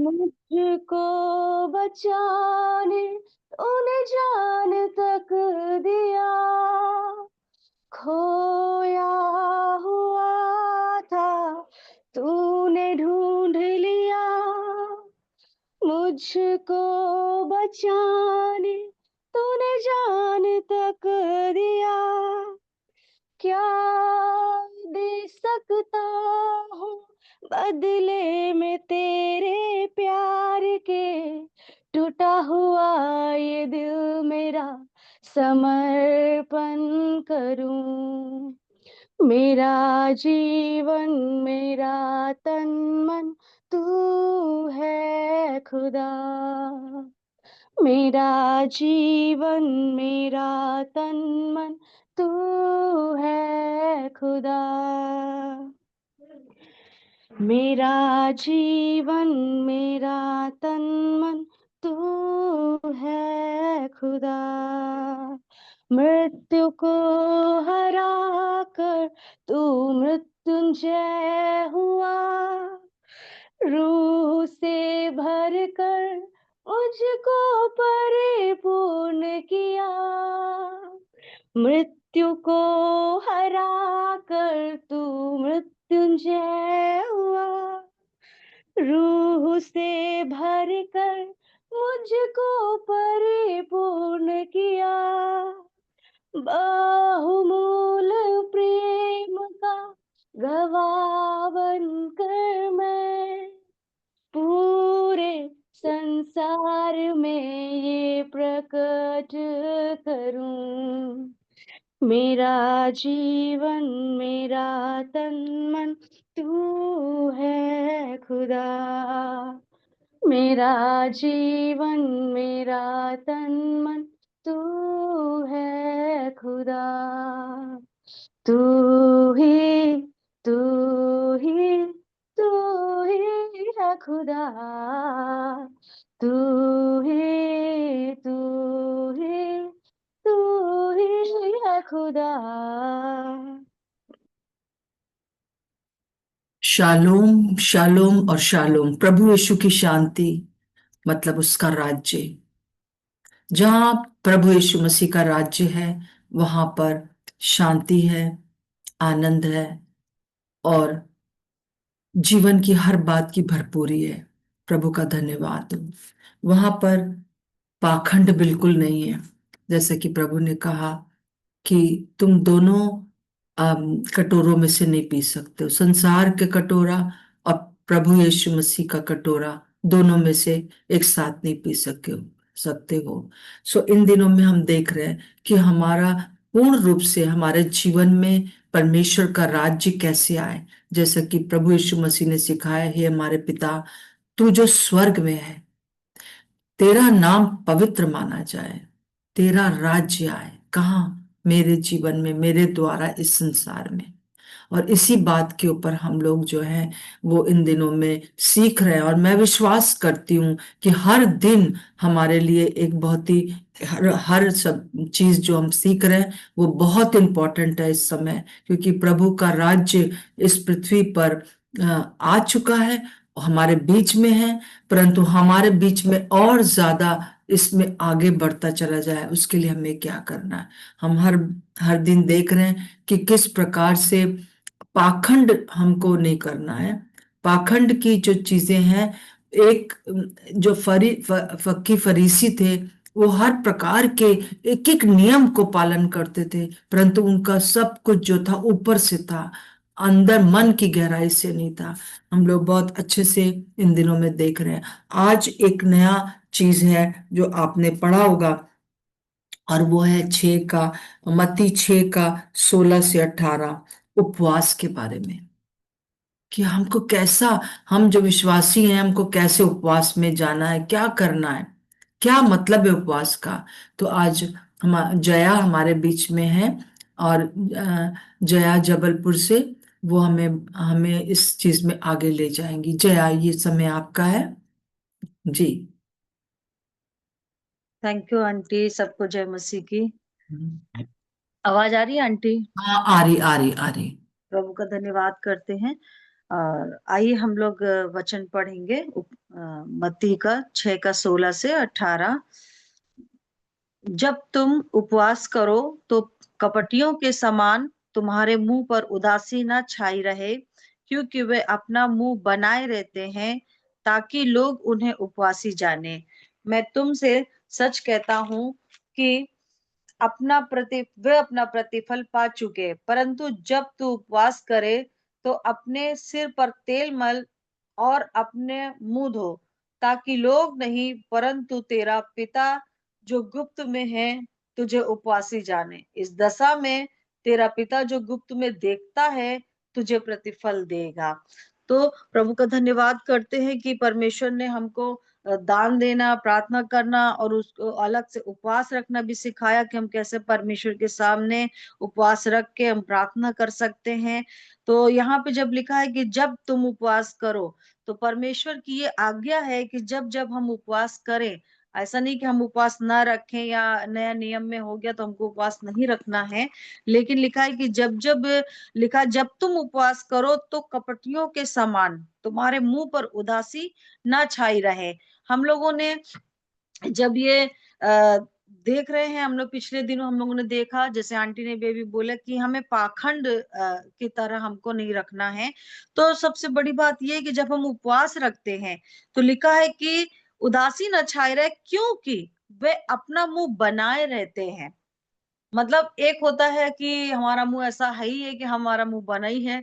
मुझको बचाने तूने जान तक दिया, खोया हुआ था तूने ढूंढ लिया, मुझको बचाने तूने जान तक दिया, क्या दे सकता हूँ बदले में तेरे प्यार के, टूटा हुआ ये दिल मेरा समर्पण करूं, मेरा जीवन मेरा तन मन तू है खुदा, मेरा जीवन मेरा तन मन तू है खुदा, मेरा जीवन मेरा तन मन तू है खुदा, मृत्यु को हरा कर तू मृत्युंजय हुआ, रूह से भर कर मुझको परिपूर्ण किया, मृत्यु को हरा कर तू मृत्युंजय हुआ, रूह से भर कर मुझको परिपूर्ण किया, बहुमूल प्रेम का गवाह बनकर मैं पूरे संसार में ये प्रकट करूं, मेरा जीवन मेरा तन मन तू है खुदा, मेरा जीवन मेरा तन मन तू है खुदा, तू ही तू ही तू ही है खुदा, तू ही तू ही तू ही है खुदा। शालोम शालोम और शालोम, प्रभु यीशु की शांति मतलब उसका राज्य। जहां प्रभु यीशु मसीह का राज्य है वहां पर शांति है, आनंद है और जीवन की हर बात की भरपूरी है। प्रभु का धन्यवाद हो। वहां पर पाखंड बिल्कुल नहीं है। जैसे कि प्रभु ने कहा कि तुम दोनों कटोरों में से नहीं पी सकते हो, संसार के कटोरा और प्रभु यीशु मसीह का कटोरा, दोनों में से एक साथ नहीं पी सकते हो। सो इन दिनों में हम देख रहे हैं कि हमारा पूर्ण रूप से हमारे जीवन में परमेश्वर का राज्य कैसे आए। जैसा कि प्रभु यीशु मसीह ने सिखाया है, हमारे पिता तू जो स्वर्ग में है, तेरा नाम पवित्र माना जाए, तेरा राज्य आए। कहाँ? मेरे जीवन में, मेरे द्वारा इस संसार में। और इसी बात के ऊपर हम लोग जो है वो इन दिनों में सीख रहे हैं। और मैं विश्वास करती हूँ कि हर दिन हमारे लिए एक बहुत ही हर सब चीज जो हम सीख रहे हैं वो बहुत इंपॉर्टेंट है इस समय, क्योंकि प्रभु का राज्य इस पृथ्वी पर आ चुका है, हमारे बीच में है। परंतु हमारे बीच में और ज्यादा इसमें आगे बढ़ता चला जाए, उसके लिए हमें क्या करना है। हम हर हर दिन देख रहे हैं कि किस प्रकार से पाखंड हमको नहीं करना है। पाखंड की जो चीजें हैं, एक जो फक्की फरीसी थे, वो हर प्रकार के एक एक नियम को पालन करते थे, परंतु उनका सब कुछ जो था ऊपर से था, अंदर मन की गहराई से नहीं था। हम लोग बहुत अच्छे से इन दिनों में देख रहे हैं। आज एक नया चीज है जो आपने पढ़ा होगा, और वो है 6 का, मत्ती 6 का 16 से 18, उपवास के बारे में। कि हमको कैसा, हम जो विश्वासी हैं हमको कैसे उपवास में जाना है, क्या करना है, क्या मतलब है उपवास का। तो आज हम जया हमारे बीच में है, और जया जबलपुर से, वो हमें हमें इस चीज में आगे ले जाएंगी। जया, ये समय आपका है जी। थैंक यू आंटी, सबको जय मसीह की। हम्म। आवाज आ रही है आंटी? हाँ, आ रही आ रही आ रही। प्रभु का धन्यवाद करते हैं। और आइए हम लोग वचन पढ़ेंगे मत्ती का 6 का 16 से 18। जब तुम उपवास करो तो कपटियों के समान तुम्हारे मुंह पर उदासी न छाई रहे, क्योंकि वे अपना मुंह बनाए रहते हैं ताकि लोग उन्हें उपवासी जाने। मैं तुमसे सच कहता हूं कि वे अपना प्रतिफल पा चुके। परंतु जब तू उपवास करे तो अपने सिर पर तेल मल और अपने मुंह धो, ताकि लोग नहीं परंतु तेरा पिता जो गुप्त में है तुझे उपवासी जाने। इस दशा में तेरा पिता जो गुप्त में देखता है तुझे प्रतिफल देगा। तो प्रभु का धन्यवाद करते हैं कि परमेश्वर ने हमको दान देना, प्रार्थना करना और उसको अलग से उपवास रखना भी सिखाया कि हम कैसे परमेश्वर के सामने उपवास रख के हम प्रार्थना कर सकते हैं। तो यहाँ पे जब लिखा है कि जब तुम उपवास करो, तो परमेश्वर की ये आज्ञा है कि जब जब हम उपवास करें, ऐसा नहीं कि हम उपवास ना रखें या नया नियम में हो गया तो हमको उपवास नहीं रखना है। लेकिन लिखा है कि जब जब लिखा है, जब तुम उपवास करो तो कपटियों के समान तुम्हारे मुंह पर उदासी ना छाई रहे। हम लोगों ने जब ये देख रहे हैं, हम लोग पिछले दिनों हम लोगों ने देखा, जैसे आंटी ने भी बोला कि हमें पाखंड की तरह हमको नहीं रखना है। तो सबसे बड़ी बात ये है कि जब हम उपवास रखते हैं तो लिखा है कि उदासी न छाए रहे, क्योंकि वे अपना मुंह बनाए रहते हैं। मतलब एक होता है कि हमारा मुंह ऐसा है ही है कि हमारा मुंह बना ही है,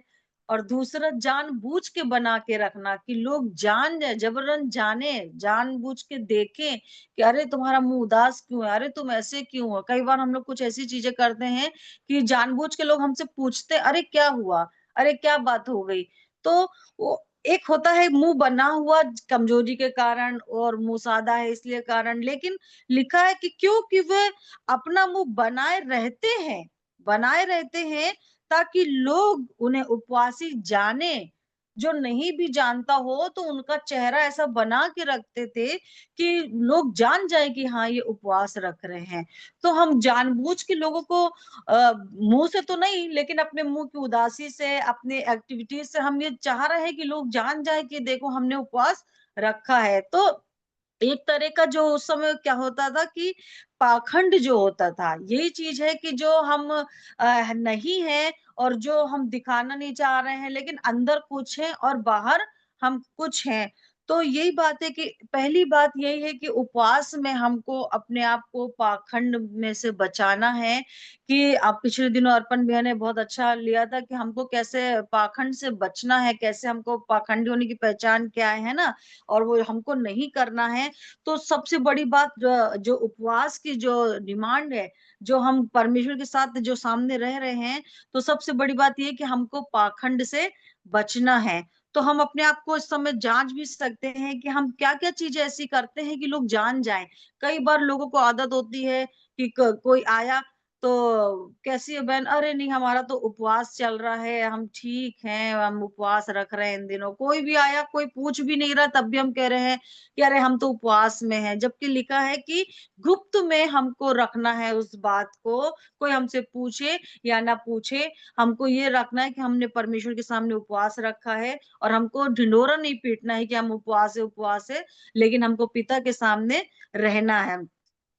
और दूसरा जानबूझ के बना के रखना कि लोग जान जाए, जबरन जाने, जानबूझ के देखें कि अरे तुम्हारा मुंह उदास क्यों है, अरे तुम ऐसे क्यों हो। कई बार हम लोग कुछ ऐसी चीजें करते हैं कि जानबूझ के लोग हमसे पूछते अरे क्या हुआ, अरे क्या बात हो गई। तो वो एक होता है मुंह बना हुआ कमजोरी के कारण, और मुंह सादा है इसलिए कारण। लेकिन लिखा है कि क्योंकि वे अपना मुंह बनाए रहते हैं ताकि लोग उन्हें उपवासी जाने। जो नहीं भी जानता हो तो उनका चेहरा ऐसा बना के रखते थे कि लोग जान जाए कि हाँ ये उपवास रख रहे हैं। तो हम जानबूझ के लोगों को मुंह से तो नहीं, लेकिन अपने मुंह की उदासी से, अपने एक्टिविटीज से हम ये चाह रहे हैं कि लोग जान जाए कि देखो हमने उपवास रखा है। तो एक तरह का जो उस समय क्या होता था कि पाखंड जो होता था, यही चीज है कि जो हम नहीं है और जो हम दिखाना नहीं चाह रहे हैं, लेकिन अंदर कुछ है और बाहर हम कुछ हैं। तो यही बात है कि पहली बात यही है कि उपवास में हमको अपने आप को पाखंड में से बचाना है। कि आप पिछले दिनों अर्पण भैया ने बहुत अच्छा लिया था कि हमको कैसे पाखंड से बचना है, कैसे हमको पाखंडी होने की पहचान क्या है ना, और वो हमको नहीं करना है। तो सबसे बड़ी बात जो उपवास की जो डिमांड है, जो हम परमेश्वर के साथ जो सामने रह रहे हैं, तो सबसे बड़ी बात ये है कि हमको पाखंड से बचना है। तो हम अपने आप को इस समय जांच भी सकते हैं कि हम क्या क्या चीजें ऐसी करते हैं कि लोग जान जाएं। कई बार लोगों को आदत होती है कि कोई आया तो कैसी है बहन, अरे नहीं हमारा तो उपवास चल रहा है, हम ठीक हैं, हम उपवास रख रहे हैं इन दिनों। कोई भी आया, कोई पूछ भी नहीं रहा, तब भी हम कह रहे हैं कि अरे हम तो उपवास में हैं। जबकि लिखा है कि गुप्त में हमको रखना है उस बात को, कोई हमसे पूछे या ना पूछे, हमको ये रखना है कि हमने परमेश्वर के सामने उपवास रखा है। और हमको ढिंढोरा नहीं पीटना है कि हम उपवास है, लेकिन हमको पिता के सामने रहना है।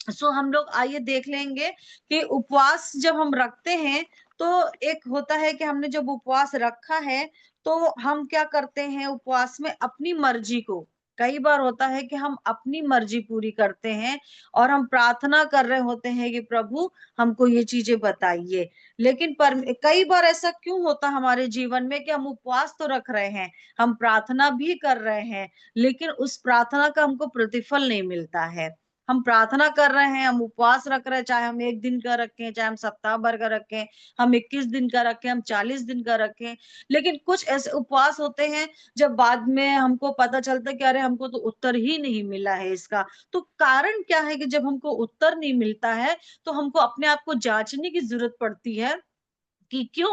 सो हम लोग आइए देख लेंगे कि उपवास जब हम रखते हैं तो एक होता है कि हमने जब उपवास रखा है तो हम क्या करते हैं उपवास में अपनी मर्जी को, कई बार होता है कि हम अपनी मर्जी पूरी करते हैं और हम प्रार्थना कर रहे होते हैं कि प्रभु हमको ये चीजें बताइए। लेकिन कई बार ऐसा क्यों होता हमारे जीवन में कि हम उपवास तो रख रहे हैं, हम प्रार्थना भी कर रहे हैं, लेकिन उस प्रार्थना का हमको प्रतिफल नहीं मिलता है। हम प्रार्थना कर रहे हैं, हम उपवास रख रहे हैं, चाहे हम 1 दिन का रखें, चाहे हम सप्ताह भर का रखें, हम 21 दिन का रखें, हम 40 दिन का रखें। लेकिन कुछ ऐसे उपवास होते हैं जब बाद में हमको पता चलता है कि अरे हमको तो उत्तर ही नहीं मिला है इसका। तो कारण क्या है कि जब हमको उत्तर नहीं मिलता है तो हमको अपने आप को जांचने की जरूरत पड़ती है कि क्यों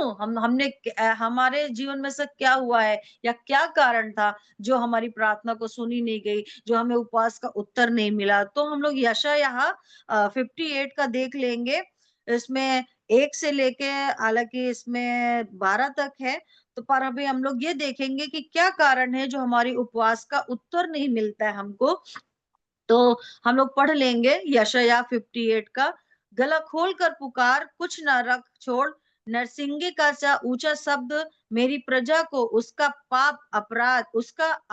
हमारे जीवन में से क्या हुआ है या क्या कारण था जो हमारी प्रार्थना को सुनी नहीं गई, जो हमें उपवास का उत्तर नहीं मिला। तो हम लोग यशायाह 58 का देख लेंगे। इसमें 1 से लेके हालांकि इसमें 12 तक है। तो पर अभी हम लोग ये देखेंगे कि क्या कारण है जो हमारी उपवास का उत्तर नहीं मिलता है हमको। तो हम लोग पढ़ लेंगे यशायाह 58 का। गला खोल कर पुकार, कुछ न रख छोड़, नरसिंगे का सा ऊंचा शब्द, मेरी प्रजा को उसका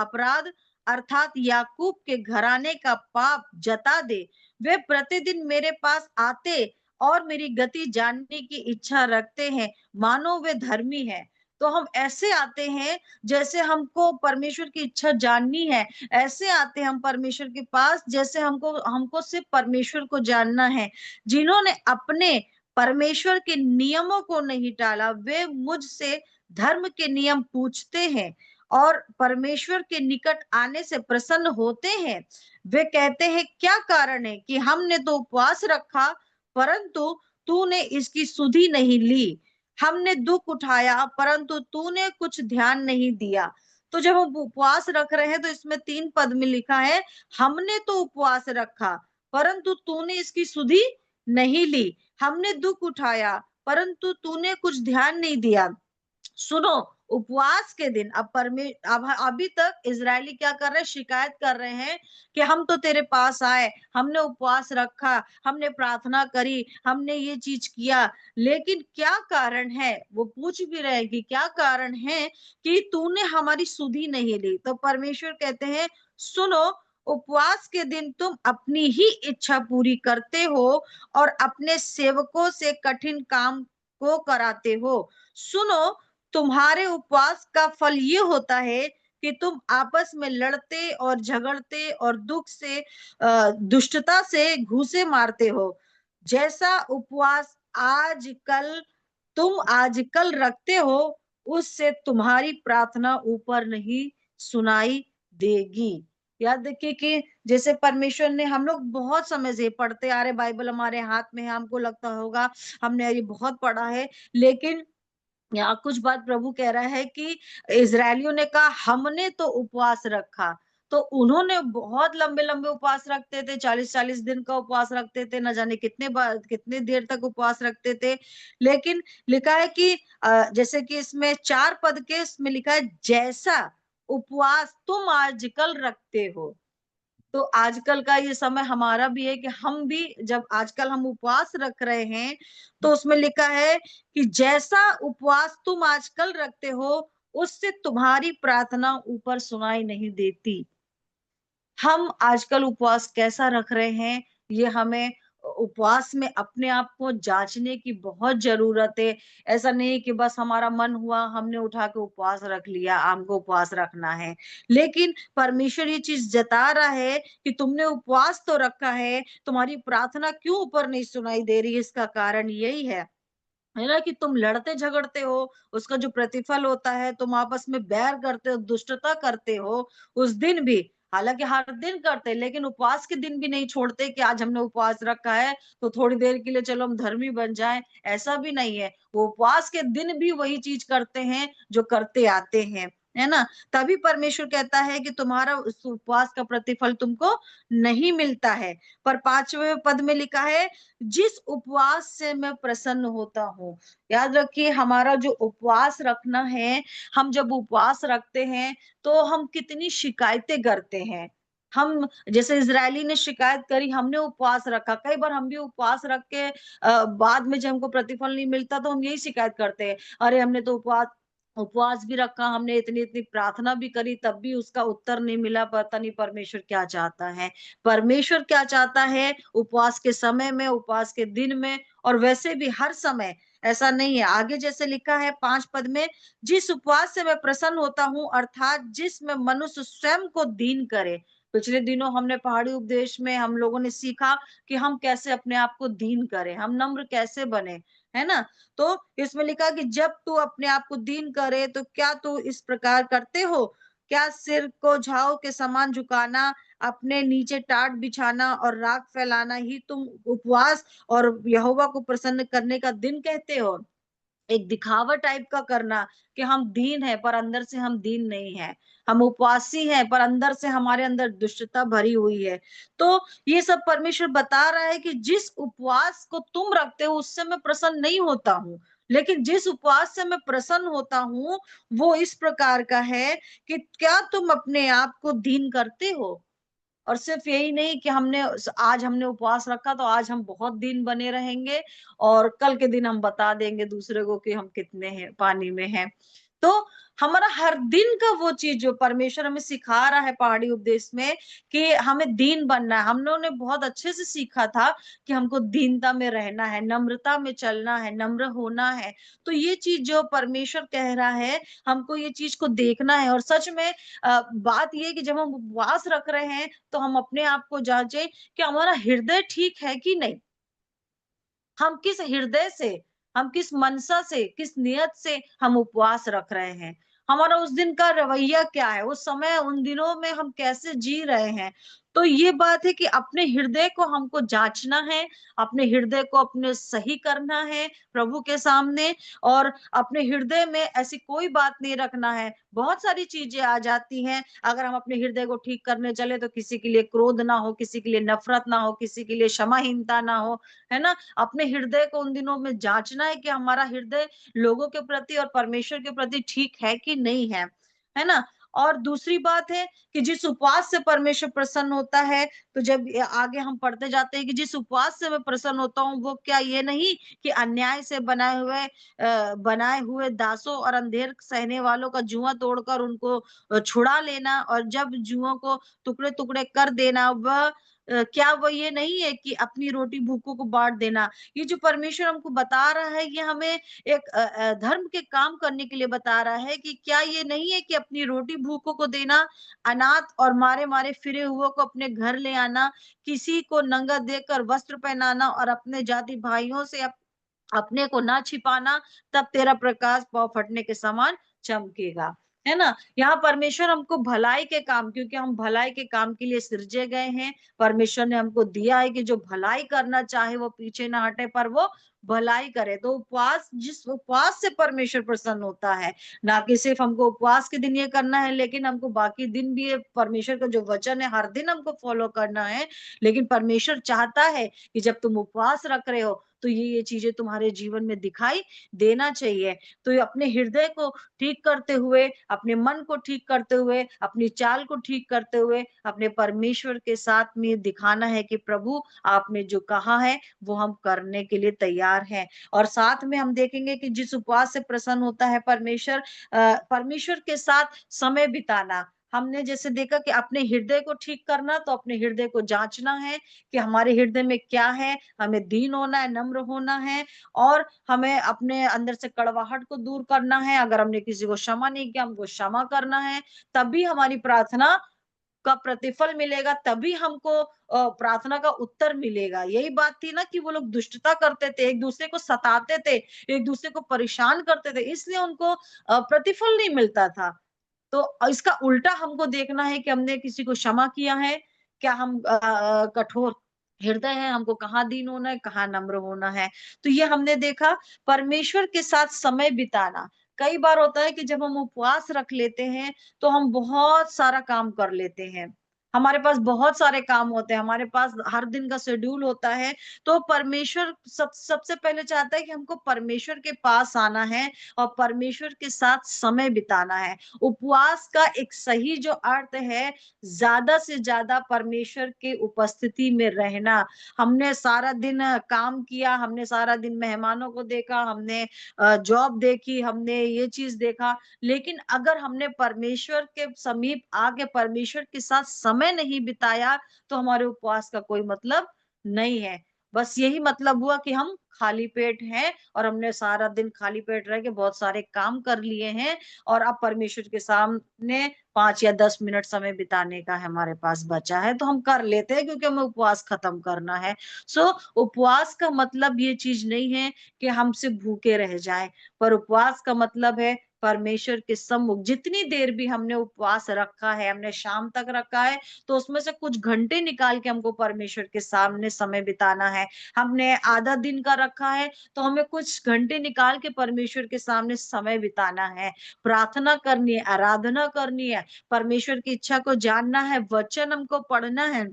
अपराध अर्थात याकूब के घराने का पाप जता दे। वे प्रतिदिन मेरे पास आते और मेरी गति जानने की इच्छा रखते हैं, मानो वे धर्मी है। तो हम ऐसे आते हैं जैसे हमको परमेश्वर की इच्छा जाननी है, ऐसे आते हैं हम परमेश्वर के पास जैसे हमको हमको सिर्फ परमेश्वर को जानना है। जिन्होंने अपने परमेश्वर के नियमों को नहीं टाला, वे मुझसे धर्म के नियम पूछते हैं और परमेश्वर के निकट आने से प्रसन्न होते हैं। वे कहते हैं, क्या कारण है कि हमने तो उपवास रखा, परंतु तूने इसकी सुधि नहीं ली। हमने दुख उठाया, परंतु तूने कुछ ध्यान नहीं दिया। तो जब हम उपवास रख रहे हैं तो इसमें 3 पद में लिखा है, हमने तो उपवास रखा, परंतु तूने इसकी सुधि नहीं ली। हमने दुख उठाया, परंतु तूने कुछ ध्यान नहीं दिया। सुनो, उपवास के दिन अब अभी तक इजरायली क्या कर रहे हैं, शिकायत कर रहे हैं कि हम तो तेरे पास आए, हमने उपवास रखा, हमने प्रार्थना करी, हमने ये चीज किया, लेकिन क्या कारण है, वो पूछ भी रहे हैं कि क्या कारण है कि तूने हमारी सुधि नहीं ली। तो परमेश्वर कहते हैं, सुनो, उपवास के दिन तुम अपनी ही इच्छा पूरी करते हो और अपने सेवकों से कठिन काम को कराते हो। सुनो, तुम्हारे उपवास का फल ये होता है कि तुम आपस में लड़ते और झगड़ते और दुष्टता से घूंसे मारते हो। जैसा उपवास आजकल रखते हो, उससे तुम्हारी प्रार्थना ऊपर नहीं सुनाई देगी। याद रखिए कि जैसे परमेश्वर ने, हम लोग बहुत समय से पढ़ते आ रहे, बाइबल हमारे हाथ में है, हमको लगता होगा हमने ये बहुत पढ़ा है, लेकिन यहाँ कुछ बात प्रभु कह रहा है कि इस्राएलियों ने कहा हमने तो उपवास रखा। तो उन्होंने बहुत लंबे-लंबे उपवास रखते थे, 40-40 दिन का उपवास रखते थे, न जाने कितने देर तक उपवास रखते थे। लेकिन लिखा है कि जैसे कि इसमें 4 पद के इसमें लिखा है, जैसा उपवास तुम आजकल रखते हो। तो आजकल का ये समय हमारा भी है कि हम भी जब आजकल हम उपवास रख रहे हैं, तो उसमें लिखा है कि जैसा उपवास तुम आजकल रखते हो, उससे तुम्हारी प्रार्थना ऊपर सुनाई नहीं देती। हम आजकल उपवास कैसा रख रहे हैं, ये हमें उपवास में अपने आप को जांचने की बहुत जरूरत है। ऐसा नहीं कि बस हमारा मन हुआ हमने उठा के उपवास रख लिया, हमको उपवास रखना है। लेकिन परमेश्वर ये चीज जता रहा है कि तुमने उपवास तो रखा है, तुम्हारी प्रार्थना क्यों ऊपर नहीं सुनाई दे रही, इसका कारण यही है ना कि तुम लड़ते झगड़ते हो, उसका जो प्रतिफल होता है, तुम आपस में बैर करते हो, दुष्टता करते हो, उस दिन भी, हालांकि हर दिन करते हैं, लेकिन उपवास के दिन भी नहीं छोड़ते कि आज हमने उपवास रखा है तो थोड़ी देर के लिए चलो हम धर्मी बन जाएं। ऐसा भी नहीं है, वो उपवास के दिन भी वही चीज करते हैं जो करते आते हैं, है ना। तभी परमेश्वर कहता है कि तुम्हारा उस उपवास का प्रतिफल तुमको नहीं मिलता है। पर 5वें पद में लिखा है, जिस उपवास से मैं प्रसन्न होता हूँ। याद रखिए, हमारा जो उपवास रखना है, हम जब उपवास रखते हैं तो हम कितनी शिकायतें करते हैं। हम जैसे इजरायली ने शिकायत करी, हमने उपवास रखा, कई बार हम भी उपवास रख के बाद में जब हमको प्रतिफल नहीं मिलता तो हम यही शिकायत करते हैं, अरे हमने तो उपवास उपवास भी रखा, हमने इतनी इतनी प्रार्थना भी करी, तब भी उसका उत्तर नहीं मिला। पता नहीं परमेश्वर क्या चाहता है। परमेश्वर क्या चाहता है उपवास के समय में, उपवास के दिन में, और वैसे भी हर समय ऐसा नहीं है। आगे जैसे लिखा है 5 पद में, जिस उपवास से मैं प्रसन्न होता हूँ, अर्थात जिसमें मनुष्य स्वयं को दीन करे। पिछले दिनों हमने पहाड़ी उपदेश में हम लोगों ने सीखा कि हम कैसे अपने आप को दीन करें, हम नम्र कैसे बने, है ना। तो इसमें लिखा कि जब तू अपने आप को दीन करे, तो क्या तू इस प्रकार करते हो? क्या सिर को झाव के समान झुकाना, अपने नीचे टाट बिछाना और राख फैलाना ही तुम उपवास और यहोवा को प्रसन्न करने का दिन कहते हो? एक दिखावा टाइप का करना कि हम दीन है पर अंदर से हम दीन नहीं है, हम उपवासी हैं पर अंदर से हमारे अंदर दुष्टता भरी हुई है। तो ये सब परमेश्वर बता रहा है कि जिस उपवास को तुम रखते हो उससे मैं प्रसन्न नहीं होता हूँ। लेकिन जिस उपवास से मैं प्रसन्न होता हूँ, वो इस प्रकार का है कि क्या तुम अपने आप को दीन करते हो? और सिर्फ यही नहीं कि आज हमने उपवास रखा तो आज हम बहुत दिन बने रहेंगे और कल के दिन हम बता देंगे दूसरे को कि हम कितने हैं पानी में हैं। तो हमारा हर दिन का वो चीज जो परमेश्वर हमें सिखा रहा है पहाड़ी उपदेश में कि हमें दीन बनना है। हम लोगों ने बहुत अच्छे से सीखा था कि हमको दीनता में रहना है, नम्रता में चलना है, नम्र होना है। तो ये चीज जो परमेश्वर कह रहा है, हमको ये चीज को देखना है। और सच में बात ये है कि जब हम उपवास रख रहे हैं तो हम अपने आप को जांचें कि हमारा हृदय ठीक है कि नहीं। हम किस हृदय से, हम किस मनसा से, किस नियत से हम उपवास रख रहे हैं। हमारा उस दिन का रवैया क्या है, उस समय उन दिनों में हम कैसे जी रहे हैं। तो ये बात है कि अपने हृदय को हमको जांचना है, अपने हृदय को अपने सही करना है प्रभु के सामने। और अपने हृदय में ऐसी कोई बात नहीं रखना है। बहुत सारी चीजें आ जाती हैं, अगर हम अपने हृदय को ठीक करने चले तो किसी के लिए क्रोध ना हो, किसी के लिए नफरत ना हो, किसी के लिए क्षमाहीनता ना हो, है ना? अपने हृदय को उन दिनों में जांचना है कि हमारा हृदय लोगों के प्रति और परमेश्वर के प्रति ठीक है कि नहीं है ना? और दूसरी बात है कि जिस उपवास से परमेश्वर प्रसन्न होता है, तो जब आगे हम पढ़ते जाते हैं कि जिस उपवास से मैं प्रसन्न होता हूँ, वो क्या ये नहीं कि अन्याय से बनाए हुए दासों और अंधेर सहने वालों का जुआ तोड़कर उनको छुड़ा लेना और जब जुओं को टुकड़े टुकड़े कर देना, वह क्या वो ये नहीं है कि अपनी रोटी भूखों को बांट देना। ये जो परमेश्वर हमको बता रहा है, ये हमें एक धर्म के काम करने के लिए बता रहा है कि क्या ये नहीं है कि अपनी रोटी भूखों को देना, अनाथ और मारे मारे फिरे हुए को अपने घर ले आना, किसी को नंगा देकर वस्त्र पहनाना और अपने जाति भाइयों से अपने को ना छिपाना, तब तेरा प्रकाश पौ फटने के समान चमकेगा। है ना? यहाँ परमेश्वर हमको भलाई के काम, क्योंकि हम भलाई के काम के लिए सृजे गए हैं। परमेश्वर ने हमको दिया है कि जो भलाई करना चाहे वो पीछे ना हटे, पर वो भलाई करे। तो जिस उपवास से परमेश्वर प्रसन्न होता है, ना कि सिर्फ हमको उपवास के दिन ये करना है, लेकिन हमको बाकी दिन भी ये परमेश्वर का जो वचन है हर दिन हमको फॉलो करना है। लेकिन परमेश्वर चाहता है कि जब तुम उपवास रख रहे हो तो ये चीजें तुम्हारे जीवन में दिखाई देना चाहिए। तो ये अपने हृदय को ठीक करते हुए, अपने मन को ठीक करते हुए, अपनी चाल को ठीक करते हुए, अपने परमेश्वर के साथ में दिखाना है कि प्रभु आपने जो कहा है वो हम करने के लिए तैयार हैं। और साथ में हम देखेंगे कि जिस उपवास से प्रसन्न होता है परमेश्वर, परमेश्वर के साथ समय बिताना। हमने जैसे देखा कि अपने हृदय को ठीक करना, तो अपने हृदय को जांचना है कि हमारे हृदय में क्या है। हमें दीन होना है, नम्र होना है और हमें अपने अंदर से कड़वाहट को दूर करना है। अगर हमने किसी को क्षमा नहीं किया, हमको क्षमा करना है। तभी हमारी प्रार्थना का प्रतिफल मिलेगा, तभी हमको प्रार्थना का उत्तर मिलेगा। यही बात थी ना कि वो लोग दुष्टता करते थे, एक दूसरे को सताते थे, एक दूसरे को परेशान करते थे, इसलिए उनको प्रतिफल नहीं मिलता था। तो इसका उल्टा हमको देखना है कि हमने किसी को क्षमा किया है, क्या हम कठोर हृदय है, हमको कहाँ दीन होना है, कहाँ नम्र होना है। तो ये हमने देखा परमेश्वर के साथ समय बिताना। कई बार होता है कि जब हम उपवास रख लेते हैं, तो हम बहुत सारा काम कर लेते हैं। हमारे पास बहुत सारे काम होते हैं, हमारे पास हर दिन का शेड्यूल होता है, तो परमेश्वर सबसे पहले चाहता है कि हमको परमेश्वर के पास आना है और परमेश्वर के साथ समय बिताना है। उपवास का एक सही जो अर्थ है, ज्यादा से ज्यादा परमेश्वर के उपस्थिति में रहना। हमने सारा दिन काम किया, हमने सारा दिन मेहमानों को देखा, हमने जॉब देखी, हमने ये चीज देखा, लेकिन अगर हमने परमेश्वर के समीप आके परमेश्वर के साथ समय नहीं बिताया, तो हमारे उपवास का कोई मतलब नहीं है। बस यही मतलब हुआ कि हम खाली पेट हैं और हमने सारा दिन खाली पेट रह के बहुत सारे काम कर लिए हैं और अब परमेश्वर के सामने 5 या 10 मिनट समय बिताने का हमारे पास बचा है, तो हम कर लेते हैं क्योंकि हमें उपवास खत्म करना है। सो उपवास का मतलब ये चीज नहीं है कि हम सिर्फ भूखे रह जाएं, पर उपवास का मतलब है परमेश्वर के सम्मुख जितनी देर भी हमने उपवास रखा है, हमने शाम तक रखा है, तो उसमें से कुछ घंटे निकाल के हमको परमेश्वर के सामने समय बिताना है। हमने आधा दिन का रखा है, तो हमें कुछ घंटे निकाल के परमेश्वर के सामने समय बिताना है, प्रार्थना करनी है, आराधना करनी है, परमेश्वर की इच्छा को जानना है, वचन हमको पढ़ना है,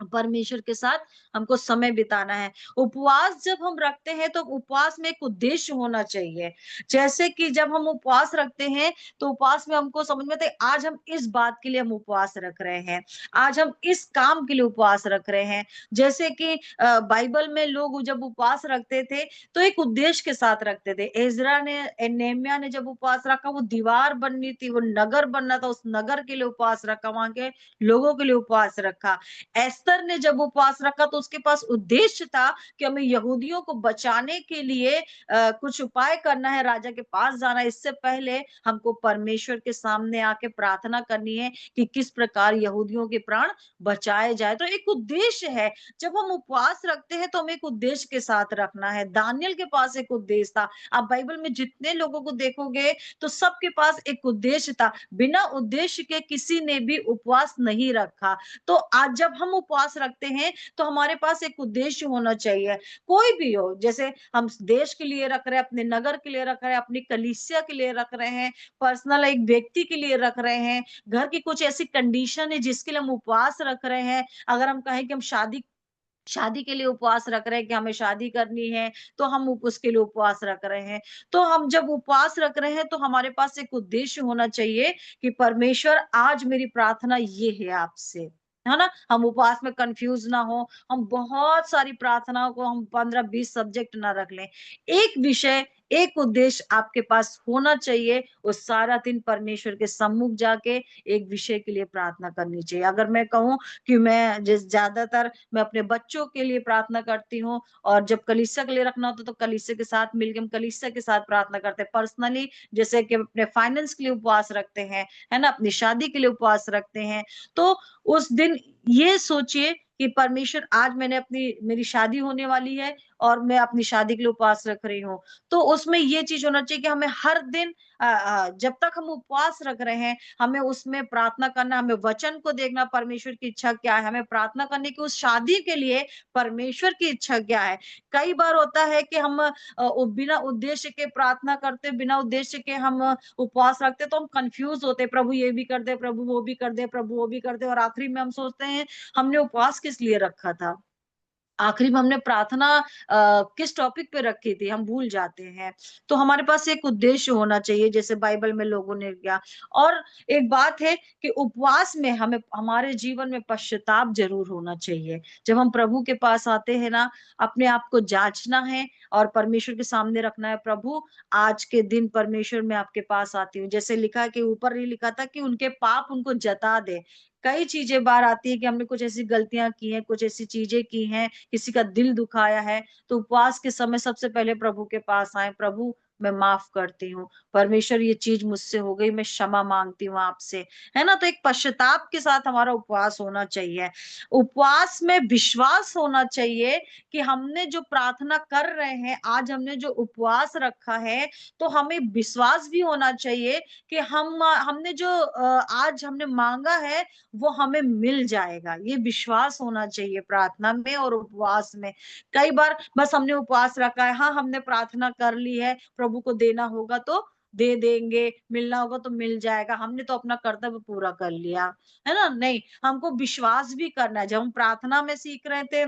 परमेश्वर के साथ हमको समय बिताना है। उपवास जब हम रखते हैं तो उपवास में एक उद्देश्य होना चाहिए। जैसे कि जब हम उपवास रखते हैं तो उपवास में हमको समझ में आता है आज हम इस बात के लिए हम उपवास रख रहे हैं। आज हम इस काम के लिए उपवास रख रहे हैं। जैसे कि बाइबल में लोग जब उपवास रखते थे तो एक उद्देश्य के साथ रखते थे। एज्रा ने नेहम्याह ने जब उपवास रखा वो दीवार बननी थी, वो नगर बनना था, उस नगर के लिए उपवास रखा, वहां के लोगों के लिए उपवास रखा। एस्तर ने जब उपवास रखा तो उसके पास उद्देश्य था कि हमें यहूदियों को बचाने के लिए कुछ उपाय करना है, राजा के पास जाना है। इससे पहले हमको परमेश्वर के सामने आके प्रार्थना करनी है कि किस प्रकार यहूदियों के प्राण बचाए जाए। तो एक उद्देश्य है। जब हम उपवास रखते हैं तो हमें एक उद्देश्य के साथ रखना है। दानियल के पास एक उद्देश्य था। आप बाइबल में जितने लोगों को देखोगे तो सबके पास एक उद्देश्य था। बिना उद्देश्य के किसी ने भी उपवास नहीं रखा। तो आज जब हम उपवास रखते हैं तो हमारे पास एक उद्देश्य होना चाहिए। कोई भी हो, जैसे हम देश के लिए रख रहे हैं, अपने नगर के लिए रख रहे हैं, अपनी कलीसिया के लिए रख रहे हैं, पर्सनल एक व्यक्ति के लिए रख रहे हैं, घर की कुछ ऐसी कंडीशन है जिसके लिए हम उपवास रख रहे हैं। अगर हम कहें कि हम शादी शादी के लिए उपवास रख रहे हैं कि हमें शादी करनी है, तो हम उसके लिए उपवास रख रहे हैं। तो हम जब उपवास रख रहे हैं तो हमारे पास एक उद्देश्य होना चाहिए कि परमेश्वर आज मेरी प्रार्थना ये है आपसे, है ना? हम उपवास में कंफ्यूज ना हो, हम बहुत सारी प्रार्थनाओं को हम 15-20 सब्जेक्ट ना रख लें। एक विषय, एक उद्देश्य आपके पास होना चाहिए। वो सारा दिन परमेश्वर के सम्मुख जाके एक विषय के लिए प्रार्थना करनी चाहिए। अगर मैं कहूँ कि मैं जिस ज्यादातर मैं अपने बच्चों के लिए प्रार्थना करती हूँ, और जब कलीसिया के लिए रखना होता है तो कलीसिया के साथ मिलके हम कलीसिया के साथ प्रार्थना करते हैं। पर्सनली जैसे कि अपने फाइनेंस के लिए उपवास रखते हैं, है ना? अपनी शादी के लिए उपवास रखते हैं। तो उस दिन ये सोचिए कि परमेश्वर आज मेरी शादी होने वाली है और मैं अपनी शादी के लिए उपवास रख रही हूँ। तो उसमें ये चीज़ होना चाहिए कि हमें हर दिन जब तक हम उपवास रख रहे हैं, हमें उसमें प्रार्थना करना, हमें वचन को देखना, परमेश्वर की इच्छा क्या है, हमें प्रार्थना करने की उस शादी के लिए परमेश्वर की इच्छा क्या है। कई बार होता है कि हम बिना उद्देश्य के प्रार्थना करते, बिना उद्देश्य के हम उपवास रखते, तो हम कंफ्यूज होते हैं, प्रभु ये भी कर दे, प्रभु वो भी कर दे, प्रभु वो भी कर दे, और आखिरी में हम सोचते हैं हमने उपवास किस लिए रखा था। आखिरी में हमने प्रार्थना किस टॉपिक पे रखी थी, हम भूल जाते हैं। तो हमारे पास एक उद्देश्य होना चाहिए, जैसे बाइबल में लोगों ने किया। और एक बात है कि उपवास में हमें हमारे जीवन में पश्चाताप ज़रूर होना चाहिए। जब हम प्रभु के पास आते हैं ना, अपने आप को जाँचना है और परमेश्वर के सामने रखना है, प्रभु आज के दिन परमेश्वर मैं आपके पास आती हूँ। जैसे लिखा है कि ऊपर ही लिखा था कि उनके पाप उनको जता दे। कई चीज़ें बाहर आती है कि हमने कुछ ऐसी गलतियाँ की हैं, कुछ ऐसी चीज़ें की हैं, किसी का दिल दुखाया है, तो उपवास के समय सबसे पहले प्रभु के पास आएँ, प्रभु मैं माफ़ करती हूँ। परमेश्वर ये चीज़ मुझसे हो गई, मैं क्षमा माँगती हूँ आपसे। है ना? तो एक पश्चाताप के साथ हमारा उपवास होना चाहिए। उपवास में विश्वास होना चाहिए कि हमने जो प्रार्थना कर रहे हैं, आज हमने जो उपवास रखा है, तो हमें विश्वास भी होना चाहिए कि हमने जो आज हमने माँगा है, वो हमें मिल जाएगा। ये विश्वास होना चाहिए प्रार्थना में और उपवास में। कई बार बस हमने उपवास रखा है, हाँ, हमने प्रार्थना कर ली है, प्रभु को देना होगा तो दे देंगे, मिलना होगा तो मिल जाएगा, हमने तो अपना कर्तव्य पूरा कर लिया, है ना? नहीं, हमको विश्वास भी करना है। जब हम प्रार्थना में सीख रहे थे,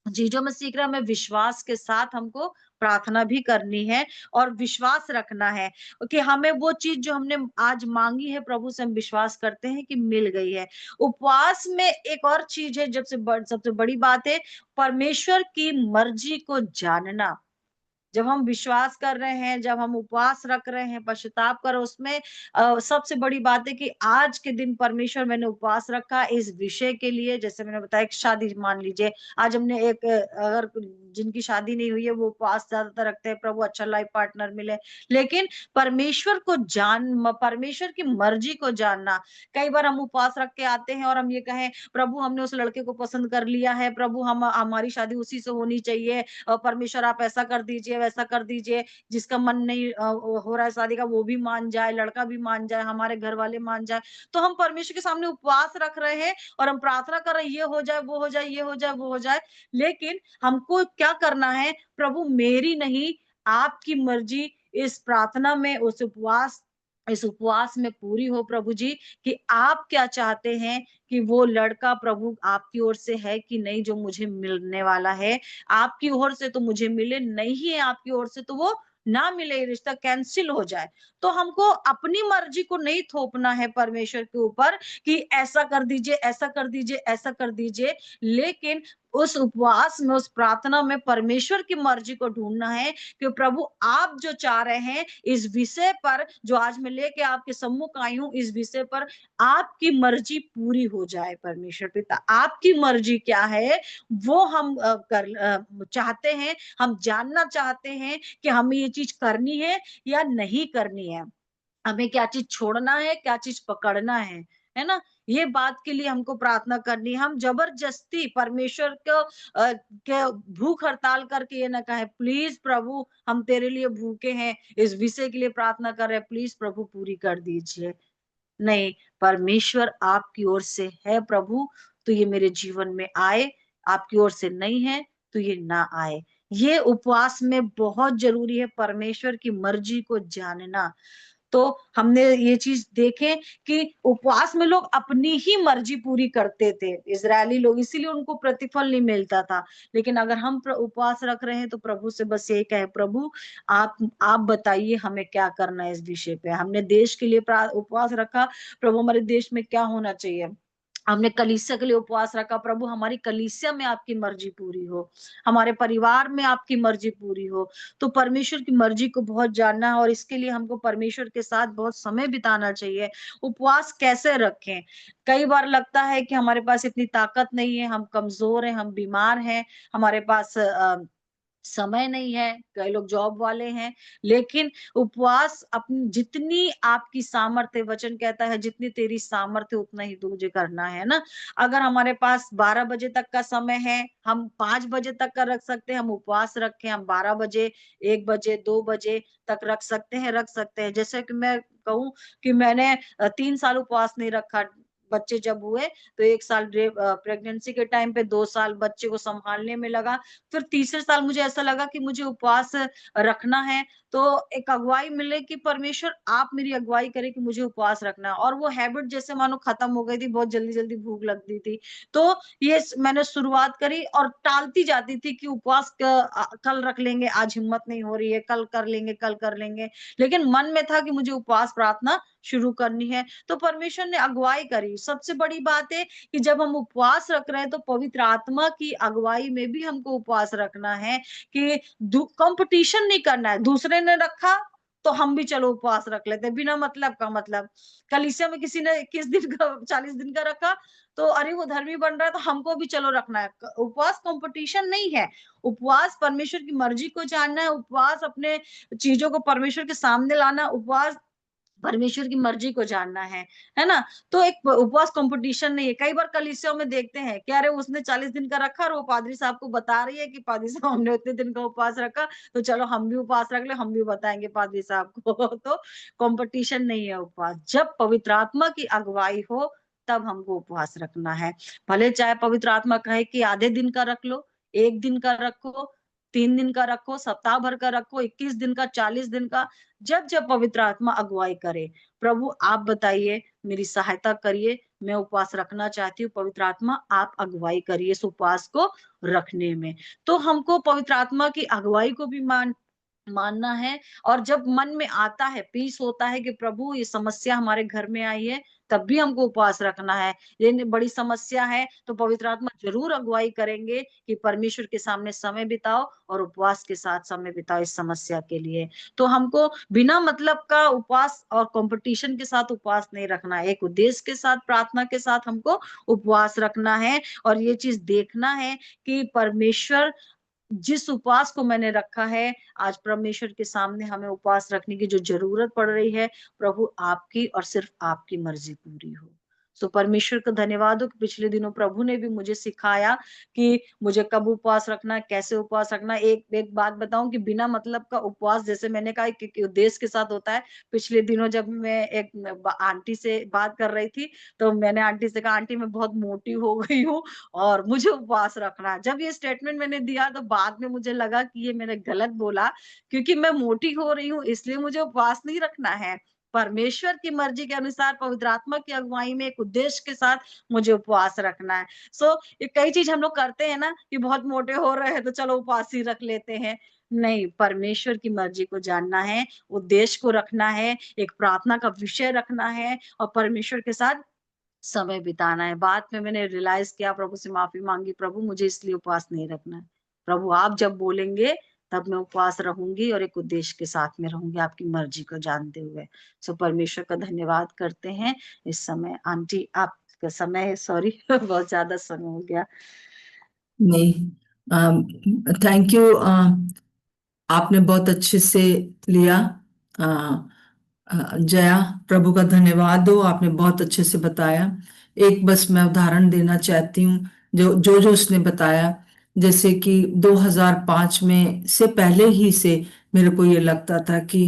चीज़ों में सीख रहे हैं, हमें विश्वास के साथ हमको प्रार्थना भी करनी है और विश्वास रखना है कि हमें वो चीज़ जो हमने आज माँगी है प्रभु से, हम विश्वास करते हैं कि मिल गई है। उपवास में एक और चीज़ है, सबसे बड़ी बात है, परमेश्वर की मर्ज़ी को जानना। जब हम विश्वास कर रहे हैं, जब हम उपवास रख रहे हैं, पश्चाताप कर उसमें सबसे बड़ी बात है कि आज के दिन परमेश्वर मैंने उपवास रखा इस विषय के लिए। जैसे मैंने बताया कि शादी मान लीजिए, आज हमने अगर जिनकी शादी नहीं हुई है वो उपवास ज़्यादातर रखते हैं, प्रभु अच्छा लाइफ पार्टनर मिले। लेकिन परमेश्वर की मर्ज़ी को जानना। कई बार हम उपवास रख के आते हैं और हम ये कहें, प्रभु हमने उस लड़के को पसंद कर लिया है, प्रभु हम हमारी शादी उसी से होनी चाहिए, परमेश्वर आप ऐसा कर दीजिए, वैसा कर दीजिए, जिसका मन नहीं हो रहा है शादी का वो भी मान जाए, लड़का भी मान जाए, हमारे घर वाले मान जाए। तो हम परमेश्वर के सामने उपवास रख रहे हैं और हम प्रार्थना कर रहे हैं, ये हो जाए, वो हो जाए, ये हो जाए, वो हो जाए। लेकिन हमको क्या करना है, प्रभु मेरी नहीं आपकी मर्जी इस प्रार्थना में, उस उपवास इस उपवास में पूरी हो प्रभु जी, कि आप क्या चाहते हैं, कि वो लड़का प्रभु आपकी ओर से है कि नहीं जो मुझे मिलने वाला है। आपकी ओर से तो मुझे मिले, नहीं है आपकी ओर से तो वो ना मिले, ये रिश्ता कैंसिल हो जाए। तो हमको अपनी मर्जी को नहीं थोपना है परमेश्वर के ऊपर कि ऐसा कर दीजिए, ऐसा कर दीजिए, ऐसा कर दीजिए। लेकिन उस उपवास में, उस प्रार्थना में परमेश्वर की मर्जी को ढूँढना है कि प्रभु आप जो चाह रहे हैं इस विषय पर, जो आज मैं लेके आपके सम्मुख आई हूँ, इस विषय पर आपकी मर्जी पूरी हो जाए परमेश्वर पिता। आपकी मर्जी क्या है वो हम चाहते हैं, हम जानना चाहते हैं कि हमें ये चीज़ करनी है या नहीं करनी है। हमें क्या चीज़ छोड़ना है, क्या चीज़ पकड़ना है ना? ये बात के लिए हमको प्रार्थना करनी है। हम ज़बरदस्ती परमेश्वर को के भूख हड़ताल करके ये ना कहें, प्लीज़ प्रभु हम तेरे लिए भूखे हैं, इस विषय के लिए प्रार्थना कर रहे हैं, प्लीज़ प्रभु पूरी कर दीजिए। नहीं, परमेश्वर आपकी ओर से है प्रभु, तो ये मेरे जीवन में आए, आपकी ओर से नहीं है, तो ये ना आए। ये उपवास में बहुत ज़रूरी है परमेश्वर की मर्ज़ी को जानना। तो हमने ये चीज़ देखे कि उपवास में लोग अपनी ही मर्ज़ी पूरी करते थे, इज़राइली लोग, इसीलिए उनको प्रतिफल नहीं मिलता था। लेकिन अगर हम उपवास रख रहे हैं तो प्रभु से बस यही कहें, प्रभु आप बताइए हमें क्या करना है इस विषय पे। हमने देश के लिए उपवास रखा, प्रभु हमारे देश में क्या होना चाहिए। हमने कलीसिया के लिए उपवास रखा, प्रभु हमारी कलीसिया में आपकी मर्जी पूरी हो, हमारे परिवार में आपकी मर्जी पूरी हो। तो परमेश्वर की मर्जी को बहुत जानना है और इसके लिए हमको परमेश्वर के साथ बहुत समय बिताना चाहिए। उपवास कैसे रखें? कई बार लगता है कि हमारे पास इतनी ताकत नहीं है, हम कमजोर हैं, हम बीमार हैं, हमारे पास समय नहीं है, कई लोग जॉब वाले हैं, लेकिन उपवास अपनी जितनी आपकी सामर्थ्य, वचन कहता है जितनी तेरी सामर्थ्य उतना ही तुझे करना है ना। अगर हमारे पास 12 बजे तक का समय है, हम 5 बजे तक का रख सकते हैं, हम उपवास रखें, हम 12 बजे, 1 बजे, 2 बजे तक रख सकते हैं। जैसे कि मैं कहूँ कि मैंने 3 साल उपवास नहीं रखा, बच्चे जब हुए तो 1 साल प्रेगनेंसी के टाइम पे, 2 साल बच्चे को सँभालने में लगा, फिर तीसरे साल मुझे ऐसा लगा कि मुझे उपवास रखना है, तो एक अगुवाई मिले कि परमेश्वर आप मेरी अगुवाई करें कि मुझे उपवास रखना है, और वो हैबिट जैसे मानो खत्म हो गई थी, बहुत जल्दी-जल्दी भूख लगती थी। तो मैंने शुरुआत करी और टालती जाती थी कि उपवास कल रख लेंगे, आज हिम्मत नहीं हो रही है, कल कर लेंगे, कल कर लेंगे। लेकिन मन में था कि मुझे उपवास प्रार्थना शुरू करनी है, तो परमेश्वर ने अगुवाई करी। सबसे बड़ी बात है कि जब हम उपवास रख रहे हैं तो पवित्र आत्मा की अगुवाई में भी हमको उपवास रखना है कि कंपटीशन नहीं करना है। दूसरे ने रखा तो हम भी चलो उपवास रख लेते हैं, बिना मतलब का। मतलब कलीसिया में किसी ने 21 दिन का, 40 दिन का रखा, तो अरे वो धर्मी बन रहा है तो हमको भी चलो रखना है। उपवास कंपटीशन नहीं है। उपवास परमेश्वर की मर्जी को जानना है, उपवास अपने चीजों को परमेश्वर के सामने लाना, उपवास परमेश्वर की मर्जी को जानना है ना? तो एक उपवास कॉम्पिटिशन नहीं है। कई बार कलीसियाओं में देखते हैं कि अरे उसने 40 दिन का रखा और वो पादरी साहब को बता रही है कि पादरी साहब हमने उतने दिन का उपवास रखा, तो चलो हम भी उपवास रख लें, हम भी बताएँगे पादरी साहब को। तो कॉम्पिटिशन नहीं है उपवास। जब पवित्र आत्मा की अगुवाई हो, तब हमको उपवास रखना है। भले चाहे पवित्र आत्मा कहे कि आधे दिन का रख लो, 1 दिन का रखो, 3 दिन का रखो, सप्ताह भर का रखो, 21 दिन का, 40 दिन का, जब पवित्र आत्मा अगुवाई करे। प्रभु आप बताइए, मेरी सहायता करिए, मैं उपवास रखना चाहती हूँ, पवित्र आत्मा आप अगुवाई करिए इस उपवास को रखने में। तो हमको पवित्र आत्मा की अगुवाई को भी मानना है, और जब मन में आता है, पीस होता है कि प्रभु ये समस्या हमारे घर में आई है, तब भी हमको उपवास रखना है। ये बड़ी समस्या है तो पवित्र आत्मा जरूर अगुवाई करेंगे कि परमेश्वर के सामने समय बिताओ और उपवास के साथ समय बिताओ इस समस्या के लिए। तो हमको बिना मतलब का उपवास और कंपटीशन के साथ उपवास नहीं रखना है। एक उद्देश्य के साथ, प्रार्थना के साथ हमको उपवास रखना है, और ये चीज़ देखना है कि परमेश्वर, जिस उपवास को मैंने रखा है, आज परमेश्वर के सामने हमें उपवास रखने की जो ज़रूरत पड़ रही है, प्रभु आपकी और सिर्फ़ आपकी मर्ज़ी पूरी हो। सो परमेश्वर का धन्यवाद हो कि पिछले दिनों प्रभु ने भी मुझे सिखाया कि मुझे कब उपवास रखना है, कैसे उपवास रखना है। एक एक बात बताऊँ कि बिना मतलब का उपवास, जैसे मैंने कहा कि उद्देश्य के साथ होता है। पिछले दिनों जब मैं एक आंटी से बात कर रही थी, तो मैंने आंटी से कहा, आंटी मैं बहुत मोटी हो गई हूँ और मुझे उपवास रखना है। जब ये स्टेटमेंट मैंने दिया तो बाद में मुझे लगा कि ये मैंने गलत बोला, क्योंकि मैं मोटी हो रही हूँ इसलिए मुझे उपवास नहीं रखना है। परमेश्वर की मर्जी के अनुसार पवित्र आत्मा की अगुवाई में एक उद्देश्य के साथ मुझे उपवास रखना है। ये कई चीज हम लोग करते हैं ना कि बहुत मोटे हो रहे हैं तो चलो उपवास ही रख लेते हैं। नहीं, परमेश्वर की मर्जी को जानना है, उद्देश्य को रखना है, एक प्रार्थना का विषय रखना है और परमेश्वर के साथ समय बिताना है। बाद में मैंने रियलाइज़ किया, प्रभु से माफ़ी माँगी, प्रभु मुझे इसलिए उपवास नहीं रखना है। प्रभु आप जब बोलेंगे तब मैं उपवास रहूँगी और एक उद्देश्य के साथ में रहूँगी आपकी मर्ज़ी को जानते हुए। परमेश्वर का धन्यवाद करते हैं। इस समय आंटी आपका समय है, सॉरी बहुत ज़्यादा समय हो गया। नहीं, थैंक यू। आपने बहुत अच्छे से लिया। अ, जया, प्रभु का धन्यवाद हो, आपने बहुत अच्छे से बताया। एक बस मैं उदाहरण देना चाहती हूँ, जो उसने बताया, जैसे कि 2005 में से पहले ही से मेरे को ये लगता था कि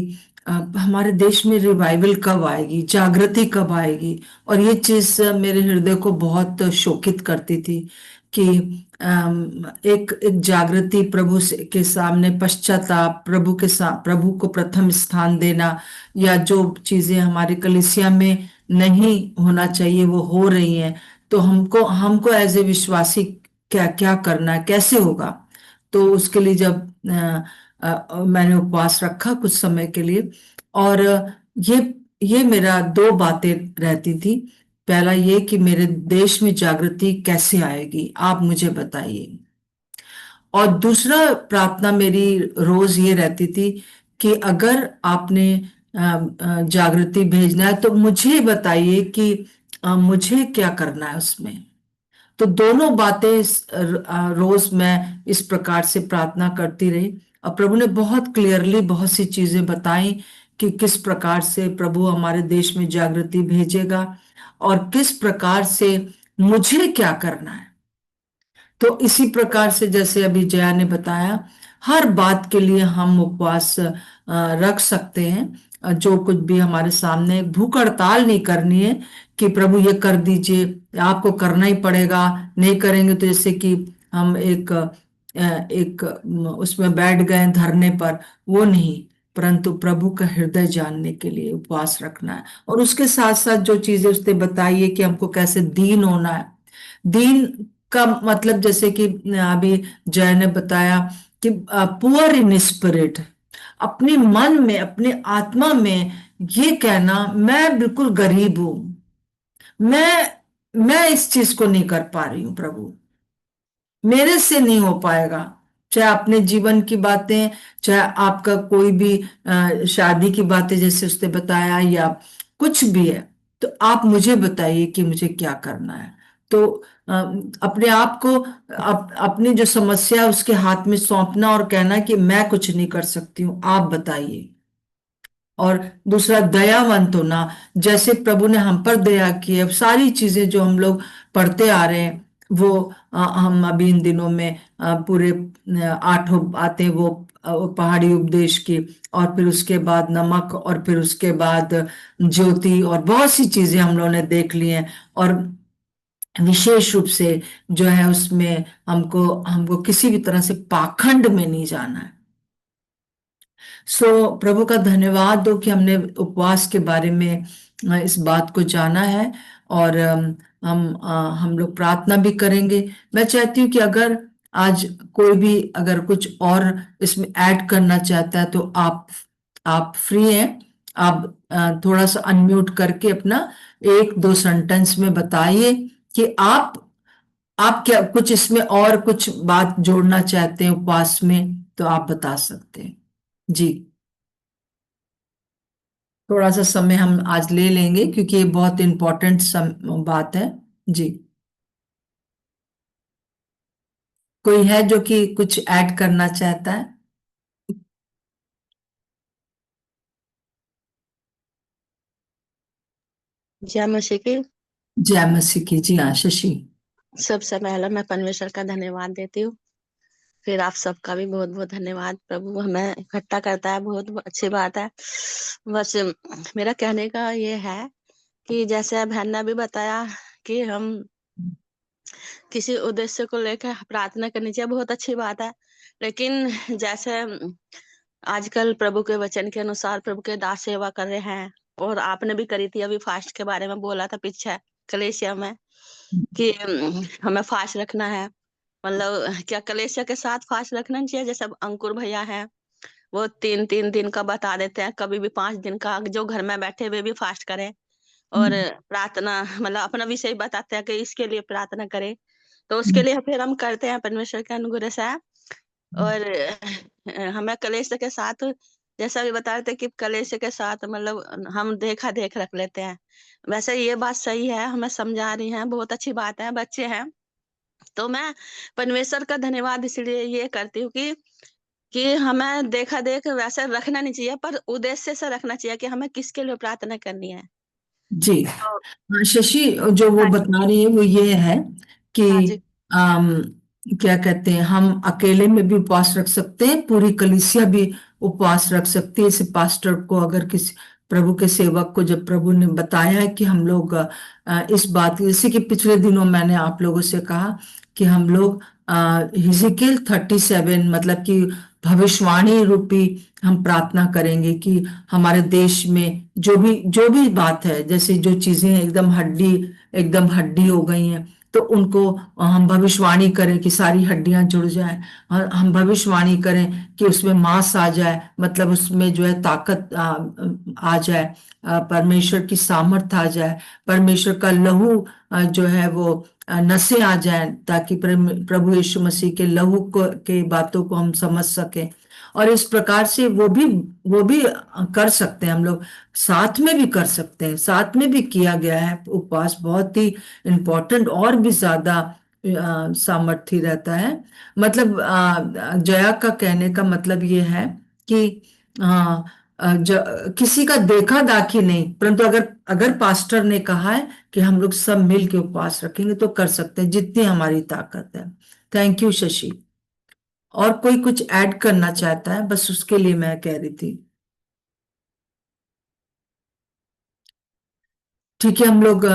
हमारे देश में रिवाइवल कब आएगी, जागृति कब आएगी। और ये चीज मेरे हृदय को बहुत शोकित करती थी कि एक जागृति, के सामने पश्चाताप, प्रभु को प्रथम स्थान देना, या जो चीजें हमारी कलीसिया में नहीं होना चाहिए वो हो रही हैं, तो हमको हमको एज ए विश्वासी क्या क्या करना है, कैसे होगा। तो उसके लिए जब मैंने उपवास रखा कुछ समय के लिए, और ये मेरा दो बातें रहती थी। पहला ये कि मेरे देश में जागृति कैसे आएगी, आप मुझे बताइए। और दूसरा प्रार्थना मेरी रोज ये रहती थी कि अगर आपने जागृति भेजना है तो मुझे बताइए कि मुझे क्या करना है उसमें। तो दोनों बातें रोज मैं इस प्रकार से प्रार्थना करती रही, और प्रभु ने बहुत क्लियरली बहुत सी चीजें बताई कि किस प्रकार से प्रभु हमारे देश में जागृति भेजेगा और किस प्रकार से मुझे क्या करना है। तो इसी प्रकार से जैसे अभी जया ने बताया, हर बात के लिए हम उपवास रख सकते हैं। जो कुछ भी हमारे सामने, भूख हड़ताल नहीं करनी है कि प्रभु ये कर दीजिए, आपको करना ही पड़ेगा, नहीं करेंगे तो जैसे कि हम एक उसमें बैठ गए धरने पर, वो नहीं। परंतु प्रभु का हृदय जानने के लिए उपवास रखना है। और उसके साथ साथ जो चीजें उसने बताई है कि हमको कैसे दीन होना है। दीन का मतलब जैसे कि अभी जय ने बताया कि पुअर इन स्पिरिट, अपने मन में, अपने आत्मा में ये कहना मैं बिल्कुल गरीब हूं, मैं इस चीज को नहीं कर पा रही हूं प्रभु, मेरे से नहीं हो पाएगा। चाहे अपने जीवन की बातें, चाहे आपका कोई भी शादी की बातें जैसे उसने बताया, या कुछ भी है, तो आप मुझे बताइए कि मुझे क्या करना है। तो अ, अपने आप को अपनी जो समस्या है उसके हाथ में सौंपना और कहना कि मैं कुछ नहीं कर सकती हूँ, आप बताइए। और दूसरा, दयावंत होना, जैसे प्रभु ने हम पर दया की है। सारी चीजें जो हम लोग पढ़ते आ रहे हैं वो हम अभी इन दिनों में पूरे 8 बातें, वो पहाड़ी उपदेश की, और फिर उसके बाद नमक, और फिर उसके बाद ज्योति, और बहुत सी चीजें हम लोगों ने देख ली हैं। और विशेष रूप से जो है उसमें हमको हमको किसी भी तरह से पाखंड में नहीं जाना है। प्रभु का धन्यवाद हो कि हमने उपवास के बारे में इस बात को जाना है। और हम लोग प्रार्थना भी करेंगे। मैं चाहती हूँ कि अगर आज कोई भी अगर कुछ और इसमें ऐड करना चाहता है तो आप फ्री हैं। आप थोड़ा सा अनम्यूट करके अपना 1-2 सेंटेंस में बताइए कि आप क्या कुछ इसमें और कुछ बात जोड़ना चाहते हैं उपवास में, तो आप बता सकते हैं। जी, थोड़ा सा समय हम आज ले लेंगे क्योंकि ये बहुत इंपॉर्टेंट बात है। जी, कोई है जो कि कुछ ऐड करना चाहता है? जय मसीह की। जय मसीह की। जी हाँ, शशि। सबसे पहले मैं परमेश्वर का धन्यवाद देती हूँ, फिर आप सबका भी बहुत बहुत धन्यवाद। प्रभु हमें इकट्ठा करता है, बहुत अच्छी बात है। बस मेरा कहने का ये है कि जैसे बहन ने भी बताया कि हम किसी उद्देश्य को लेकर प्रार्थना करनी चाहिए, बहुत अच्छी बात है। लेकिन जैसे आजकल प्रभु के वचन के अनुसार प्रभु के दास सेवा कर रहे हैं, और आपने भी करी थी अभी फास्ट के बारे में बोला था पीछे कलेशिया में कि हमें फास्ट रखना है। मतलब क्या कलेशिया के साथ फास्ट रखना नहीं चाहिए? जैसे अब अंकुर भैया है, वो 3-3 दिन का बता देते हैं, कभी भी 5 दिन का, जो घर में बैठे हुए भी फास्ट करें। और प्रार्थना मतलब अपना विषय बताते हैं कि इसके लिए प्रार्थना करें, तो उसके लिए फिर हम करते हैं परमेश्वर के अनुग्रह से। और हमें कलेश के साथ, जैसा भी बता रहे थे कि कलेश के साथ मतलब हम देखा देख रख लेते हैं। वैसे ये बात सही है, हमें समझा रही हैं, बहुत अच्छी बात है, बच्चे हैं। तो मैं परमेश्वर का धन्यवाद इसलिए ये करती हूँ कि हमें देखा देख वैसे रखना नहीं चाहिए, पर उद्देश्य से रखना चाहिए कि हमें किसके लिए प्रार्थना करनी है। जी। तो शशि, जो वो हाँ जी। बता रही है वो ये है कि हाँ जी। आम, क्या कहते हैं, हम अकेले में भी उपवास रख सकते हैं, पूरी कलीसिया भी उपवास रख सकती है। इसे पास्टर को, अगर किसी प्रभु के सेवक को जब प्रभु ने बताया है कि हम लोग इस बात, जैसे कि पिछले दिनों मैंने आप लोगों से कहा कि हम लोग हिजकियेल 37 मतलब कि भविष्यवाणी रूपी हम प्रार्थना करेंगे कि हमारे देश में जो भी बात है, जैसे जो चीजें एकदम हड्डी हो गई हैं, तो उनको हम भविष्यवाणी करें कि सारी हड्डियां जुड़ जाएं। और हम भविष्यवाणी करें कि उसमें मांस आ जाए, मतलब उसमें जो है ताकत आ जाए, परमेश्वर की सामर्थ आ जाए, परमेश्वर का लहू जो है वो नसें आ जाए, ताकि प्रभु यीशु मसीह के लहू के बातों को हम समझ सकें। और इस प्रकार से वो भी कर सकते हैं हम लोग, साथ में भी कर सकते हैं, साथ में भी किया गया है उपवास, बहुत ही इम्पोर्टेंट और भी ज्यादा सामर्थ्य रहता है। मतलब जया का कहने का मतलब ये है कि अ, किसी का देखा दाखी नहीं, परंतु अगर अगर पास्टर ने कहा है कि हम लोग सब मिल के उपवास रखेंगे तो कर सकते हैं, जितनी हमारी ताकत है। Thank you Shashi. और कोई कुछ ऐड करना चाहता है? बस उसके लिए मैं कह रही थी। ठीक है, हम लोग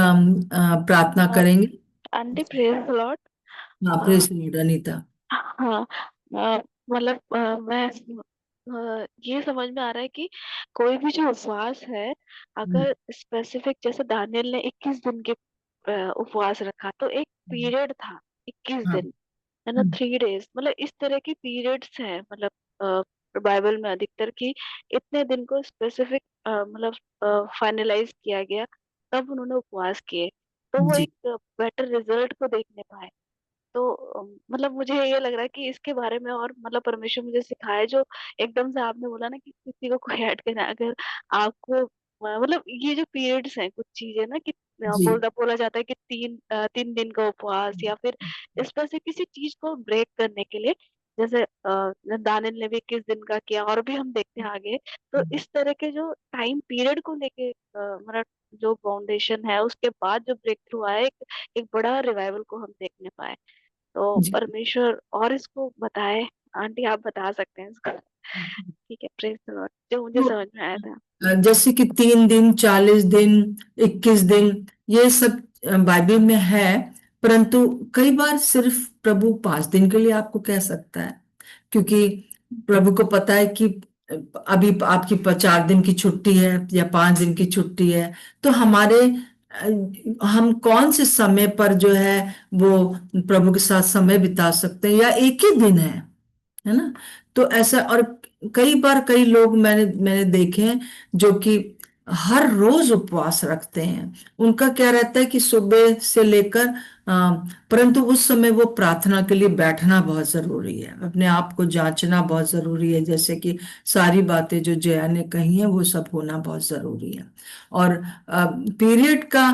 प्रार्थना करेंगे। Aunty praise Lord. हाँ, प्रेज लॉर्ड अनीता। हाँ। मतलब मैं ये समझ में आ रहा है कि कोई भी जो उपवास है, हम्म, अगर स्पेसिफिक जैसे दानियल ने 21 दिन के उपवास रखा, तो एक पीरियड था 21 हाँ, दिन, है ना, 3 डेज। मतलब इस तरह की पीरियड्स हैं, मतलब बाइबल में अधिकतर की इतने दिन को स्पेसिफिक मतलब फाइनलाइज किया गया, तब उन्होंने उपवास किए, तो वो जी एक बेटर रिजल्ट को देखने पाए। तो मतलब मुझे ये लग रहा है कि इसके बारे में और मतलब परमेश्वर मुझे सिखाए, जो एकदम से आपने बोला ना कि किसी को कोई ऐड करना है, अगर आपको मतलब ये जो पीरियड्स हैं, कुछ चीजें ना कि जी बोला जाता है कि 3 दिन का उपवास, या फिर इस पर से किसी चीज को ब्रेक करने के लिए, जैसे दानियल ने भी 21 दिन का किया, और भी हम देखते हैं आगे। तो इस तरह के जो टाइम पीरियड को लेके मतलब जो फाउंडेशन है, उसके बाद जो ब्रेक थ्रू आया, एक बड़ा रिवाइवल को हम देखने पाए। तो जी। परमेश्वर और इसको बताए। आंटी आप बता सकते हैं इसको। ठीक है, प्रेज द लॉर्ड, जो मुझे तो समझ में आया था। जैसे कि 3 दिन, 40 दिन, 21 दिन, ये सब बाइबल में है, परंतु कई बार सिर्फ प्रभु 5 दिन के लिए आपको कह सकता है, क्योंकि प्रभु को पता है कि अभी आपकी 4 दिन की छुट्टी है या 5 दिन की छुट्टी है, तो हम कौन से समय पर जो है वो प्रभु के साथ समय बिता सकते हैं, या एक ही दिन है ना? तो ऐसा, और कई बार कई लोग मैंने देखे हैं जो कि हर रोज उपवास रखते हैं। उनका क्या रहता है कि सुबह से लेकर परंतु उस समय वो प्रार्थना के लिए बैठना बहुत जरूरी है, अपने आप को जांचना बहुत जरूरी है, जैसे कि सारी बातें जो जया ने कही हैं वो सब होना बहुत जरूरी है। और पीरियड का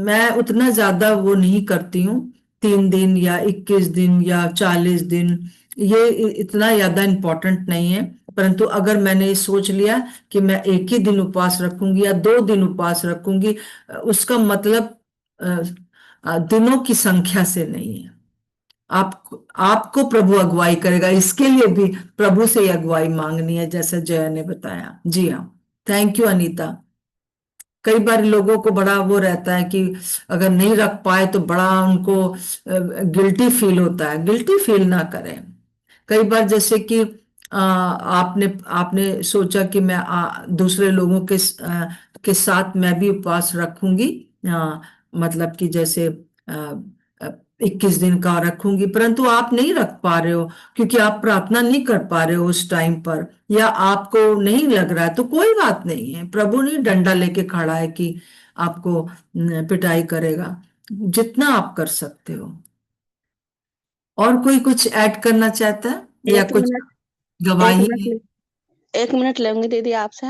मैं उतना ज्यादा वो नहीं करती हूँ, 3 दिन या 21 दिन या 40 दिन, ये इतना ज्यादा इम्पोर्टेंट नहीं है। परंतु अगर मैंने सोच लिया कि मैं एक ही दिन उपवास रखूंगी या 2 दिन उपवास रखूंगी, उसका मतलब दिनों की संख्या से नहीं है। आपको प्रभु अगुवाई करेगा, इसके लिए भी प्रभु से ही अगुवाई मांगनी है, जैसा जया ने बताया। जी हाँ, थैंक यू अनीता। कई बार लोगों को बड़ा वो रहता है कि अगर नहीं रख पाए तो बड़ा उनको गिल्टी फील होता है। गिल्टी फील ना करें। कई बार जैसे कि आपने आपने सोचा कि मैं दूसरे लोगों के साथ मैं भी उपवास रखूंगी, मतलब कि जैसे 21 दिन का रखूंगी, परंतु आप नहीं रख पा रहे हो क्योंकि आप प्रार्थना नहीं कर पा रहे हो उस टाइम पर, या आपको नहीं लग रहा है, तो कोई बात नहीं है। प्रभु नहीं डंडा लेके खड़ा है कि आपको पिटाई करेगा। जितना आप कर सकते हो। और कोई कुछ ऐड करना चाहता है या एक कुछ मिनट गवाही है? एक मिनट लेंगे दीदी आपसे।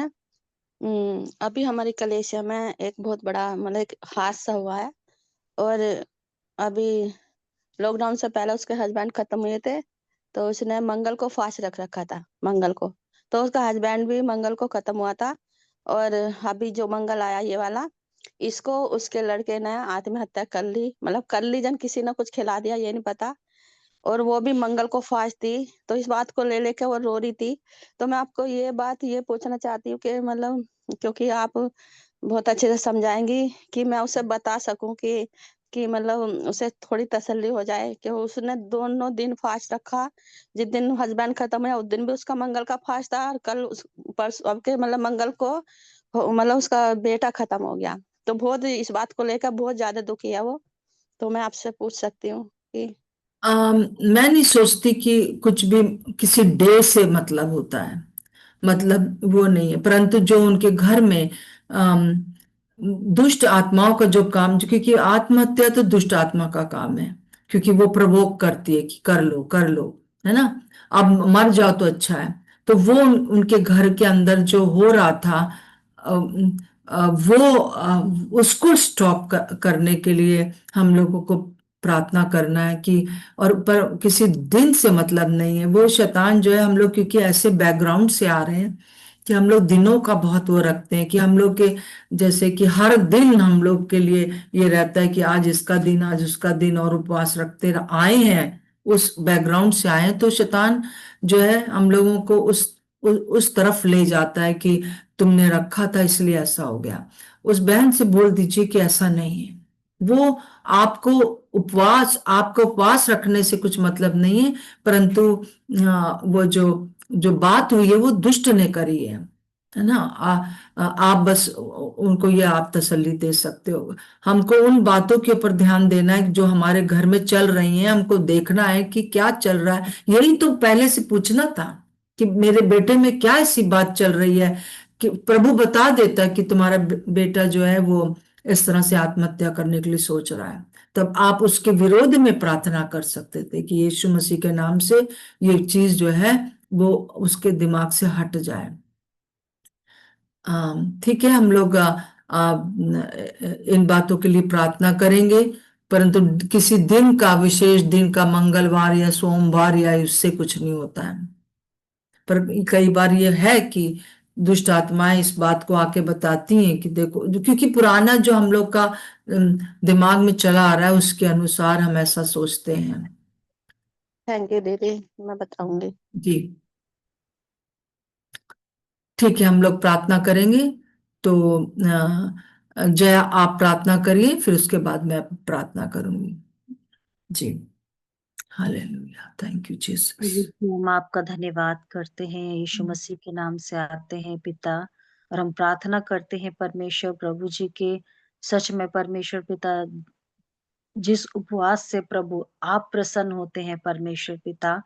अभी हमारी कलेसिया में एक बहुत बड़ा मतलब एक हादसा हुआ है, और अभी लॉकडाउन से पहले उसके हस्बैंड खत्म हुए थे, तो उसने मंगल को फास्ट रख रखा था, मंगल को। तो उसका हस्बैंड भी मंगल को खत्म हुआ था, और अभी जो मंगल आया ये वाला, इसको उसके लड़के ने आत्महत्या कर ली, मतलब कर ली जन किसी ने कुछ खिला दिया ये नहीं पता, और वो भी मंगल को फास्ट थी। तो इस बात को ले लेके वो रो रही थी। तो मैं आपको ये बात ये पूछना चाहती हूँ कि मतलब, क्योंकि आप बहुत अच्छे से समझाएंगी कि मैं उसे बता सकूं कि मतलब उसे थोड़ी तसल्ली हो जाए कि उसने दोनों दिन फास्ट रखा। जिस दिन हस्बैंड खत्म हुआ उस दिन भी उसका मंगल का फास्ट था, और कल परसों अब के मतलब मंगल को मतलब उसका बेटा खत्म हो गया। तो बहुत इस बात को लेकर बहुत ज्यादा दुखी है वो। तो मैं आपसे पूछ सकती हूँ कि मैं नहीं सोचती कि कुछ भी किसी डे से मतलब होता है, मतलब वो नहीं है, परंतु जो उनके घर में अम, दुष्ट आत्माओं का जो काम, क्योंकि आत्महत्या तो दुष्ट आत्मा का काम है, क्योंकि वो प्रवोक करती है कि कर लो, है ना, अब मर जाओ तो अच्छा है। तो वो उनके घर के अंदर जो हो रहा था, वो उसको स्टॉप करने के लिए हम लोगों को प्रार्थना करना है कि, और पर किसी दिन से मतलब नहीं है। वो शैतान जो है, हम लोग क्योंकि ऐसे बैकग्राउंड से आ रहे हैं कि हम लोग दिनों का बहुत वो रखते हैं कि हम लोग के, जैसे कि हर दिन हम लोग के लिए ये रहता है कि आज इसका दिन, आज उसका दिन, और उपवास रखते आए हैं, उस बैकग्राउंड से आए हैं। तो शैतान जो है हम लोगों को उस तरफ ले जाता है कि तुमने रखा था इसलिए ऐसा हो गया। उस बहन से बोल दीजिए कि ऐसा नहीं है। वो आपको आपको उपवास रखने से कुछ मतलब नहीं है, परंतु वो जो जो बात हुई है वो दुष्ट ने करी है ना। आप बस उनको ये आप तसल्ली दे सकते हो। हमको उन बातों के ऊपर ध्यान देना है जो हमारे घर में चल रही हैं, हमको देखना है कि क्या चल रहा है। यही तो पहले से पूछना था कि मेरे बेटे में क्या ऐसी बात चल रही है, कि प्रभु बता देता है कि तुम्हारा बेटा जो है वो इस तरह से आत्महत्या करने के लिए सोच रहा है। तब आप उसके विरोध में प्रार्थना कर सकते थे कि यीशु मसीह के नाम से ये चीज जो है वो उसके दिमाग से हट जाए। ठीक है, हम लोग इन बातों के लिए प्रार्थना करेंगे, परंतु किसी दिन का, विशेष दिन का, मंगलवार या सोमवार या उससे कुछ नहीं होता है। पर कई बार ये है कि दुष्ट आत्माएं इस बात को आके बताती हैं कि देखो, क्योंकि पुराना जो हम लोग का दिमाग में चला आ रहा है उसके अनुसार हम ऐसा सोचते हैं। थैंक यू दीदी, मैं बताऊंगी। जी ठीक है, हम लोग प्रार्थना करेंगे। तो जय, आप प्रार्थना करिए, फिर उसके बाद मैं प्रार्थना करूंगी। जी, हालेलुया, थैंक यू जीसस। प्रभु जी, हम आपका धन्यवाद करते हैं, यीशु मसीह के नाम से आते हैं पिता, और हम प्रार्थना करते हैं परमेश्वर प्रभु जी के, सच में परमेश्वर पिता, जिस उपवास से प्रभु आप प्रसन्न होते हैं परमेश्वर पिता,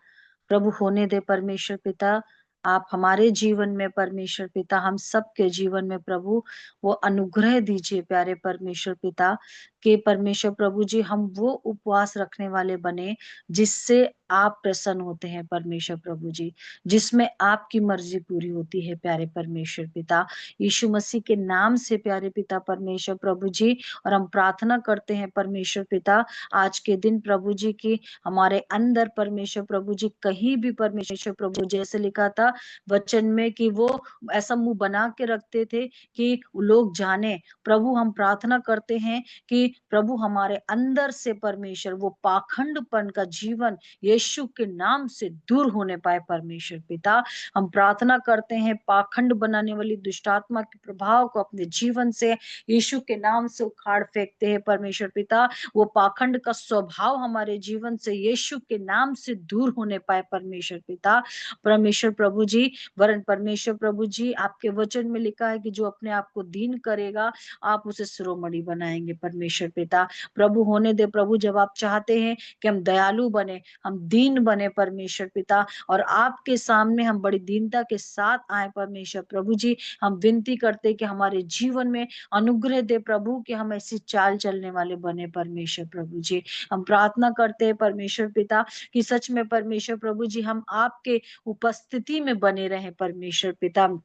प्रभु होने दे परमेश्वर पिता, आप हमारे जीवन में परमेश्वर पिता, हम सबके जीवन में प्रभु वो अनुग्रह दीजिए प्यारे परमेश्वर पिता, कि परमेश्वर प्रभु जी हम वो उपवास रखने वाले बने जिससे आप प्रसन्न होते हैं परमेश्वर प्रभु जी, जिसमें आपकी मर्जी पूरी होती है प्यारे परमेश्वर पिता, यीशु मसीह के नाम से प्यारे पिता परमेश्वर प्रभु जी। और हम प्रार्थना करते हैं परमेश्वर पिता, आज के दिन प्रभु जी की हमारे अंदर परमेश्वर प्रभु जी, कहीं भी परमेश्वर प्रभु, जैसे लिखा था वचन में कि वो ऐसा मुंह बना के रखते थे कि लोग जाने, प्रभु हम प्रार्थना करते हैं कि प्रभु हमारे अंदर से परमेश्वर वो पाखंडपन का जीवन यीशु के नाम से दूर होने पाए परमेश्वर पिता। हम प्रार्थना करते हैं पाखंड बनाने वाली दुष्टात्मा के प्रभाव को अपने जीवन से यीशु के नाम से उखाड़ फेंकते हैं परमेश्वर पिता। वो पाखंड का स्वभाव हमारे जीवन से यीशु के नाम से दूर होने पाए परमेश्वर पिता। परमेश्वर प्रभु जी, वरन परमेश्वर प्रभु जी, आपके वचन में लिखा है कि जो अपने आप को दीन करेगा आप उसे शिरोमणि बनाएंगे परमेश्वर पिता। प्रभु होने दे प्रभु, जब आप चाहते हैं कि हम दयालु बने, हम दीन बने परमेश्वर पिता, और आपके सामने हम बड़ी दीनता के साथ आए परमेश्वर प्रभु जी, हम विनती करते कि हमारे जीवन में अनुग्रह दे प्रभु कि हम ऐसी चाल चलने वाले बने परमेश्वर प्रभु जी। हम प्रार्थना करते हैं परमेश्वर पिता कि सच में परमेश्वर प्रभु जी हम आपके उपस्थिति में बने रहे परमेश्वर पिता।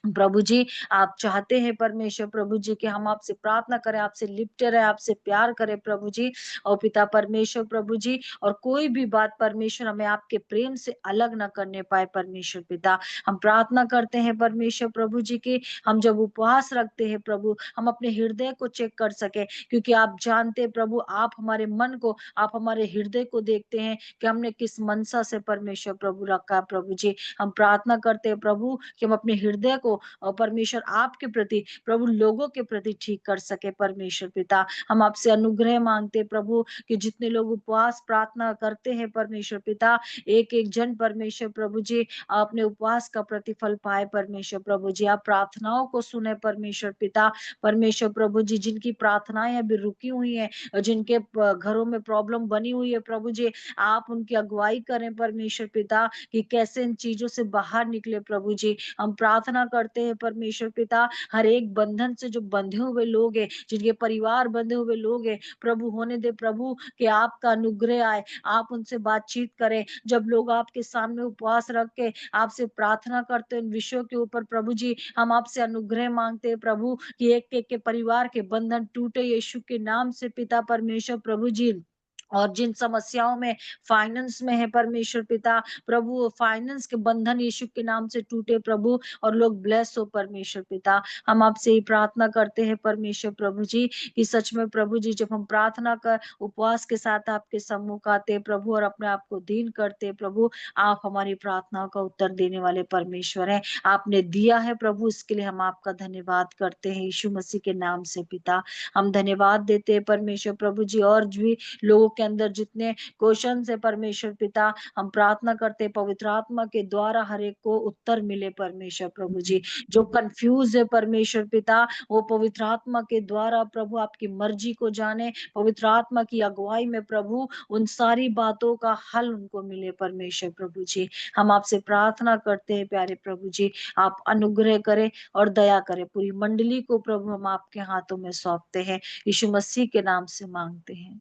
प्रभु जी, आप चाहते हैं परमेश्वर प्रभु जी कि हम आपसे प्रार्थना करें, आपसे लिपटे रहे, आपसे प्यार करें प्रभु जी और पिता परमेश्वर प्रभु जी, और कोई भी बात परमेश्वर हमें आपके प्रेम से अलग न करने पाए परमेश्वर पिता। हम प्रार्थना करते हैं परमेश्वर प्रभु जी की हम जब उपवास रखते हैं प्रभु, हम अपने हृदय को चेक कर सके, क्योंकि आप जानते हैं प्रभु, आप हमारे मन को, आप हमारे हृदय को देखते हैं कि हमने किस मनसा से परमेश्वर प्रभु रखा प्रभु जी। हम प्रार्थना करते हैं प्रभु कि हम अपने हृदय को और परमेश्वर आपके प्रति प्रभु लोगों के प्रति ठीक कर सके परमेश्वर पिता। हम आपसे अनुग्रह मांगते प्रभु कि जितने लोग उपवास प्रार्थना करते हैं परमेश्वर पिता, एक एक जन परमेश्वर प्रभु जी अपने उपवास का प्रतिफल पाए परमेश्वर प्रभु जी। आप प्रार्थनाओं को सुने परमेश्वर पिता। परमेश्वर प्रभु जी, जिनकी प्रार्थनाएं अभी रुकी हुई है, जिनके घरों में प्रॉब्लम बनी हुई है प्रभु जी, आप उनकी अगुवाई करें परमेश्वर पिता कि कैसे इन चीजों से बाहर निकले प्रभु जी। हम प्रार्थना करते हैं परमेश्वर पिता, हर एक बंधन से जो बंधे हुए लोग हैं, जिनके परिवार बंधे हुए लोग हैं प्रभु, होने दे प्रभु कि आपका अनुग्रह आए, आप उनसे बातचीत करें। जब लोग आपके सामने उपवास रख के आपसे प्रार्थना करते हैं इन विषयों के ऊपर प्रभु जी, हम आपसे अनुग्रह मांगते हैं प्रभु कि एक एक के परिवार के बंधन टूटे यीशु के नाम से पिता परमेश्वर प्रभु जी। और जिन समस्याओं में फाइनेंस में है परमेश्वर पिता प्रभु, फाइनेंस के बंधन यीशु के नाम से टूटे प्रभु, और लोग ब्लेस हो परमेश्वर पिता। हम आपसे ही प्रार्थना करते हैं परमेश्वर प्रभु जी कि सच में प्रभु जी, जब हम प्रार्थना कर उपवास के साथ आपके सम्मुख आते प्रभु और अपने आप को दीन करते प्रभु, आप हमारी प्रार्थनाओं का उत्तर देने वाले परमेश्वर हैं। आपने दिया है प्रभु, इसके लिए हम आपका धन्यवाद करते हैं यीशु मसीह के नाम से पिता। हम धन्यवाद देते हैं परमेश्वर प्रभु जी, और भी लोगों के अंदर जितने क्वेश्चन है परमेश्वर पिता, हम प्रार्थना करते पवित्र आत्मा के द्वारा हर एक को उत्तर मिले परमेश्वर प्रभु जी। जो कंफ्यूज है परमेश्वर पिता, वो पवित्र आत्मा के द्वारा प्रभु आपकी मर्जी को जाने, पवित्र आत्मा की अगुवाई में प्रभु उन सारी बातों का हल उनको मिले परमेश्वर प्रभु जी। हम आपसे प्रार्थना करते हैं प्यारे प्रभु जी, आप अनुग्रह करें और दया करें। पूरी मंडली को प्रभु हम आपके हाथों में सौंपते हैं, यीशु मसीह के नाम से मांगते हैं।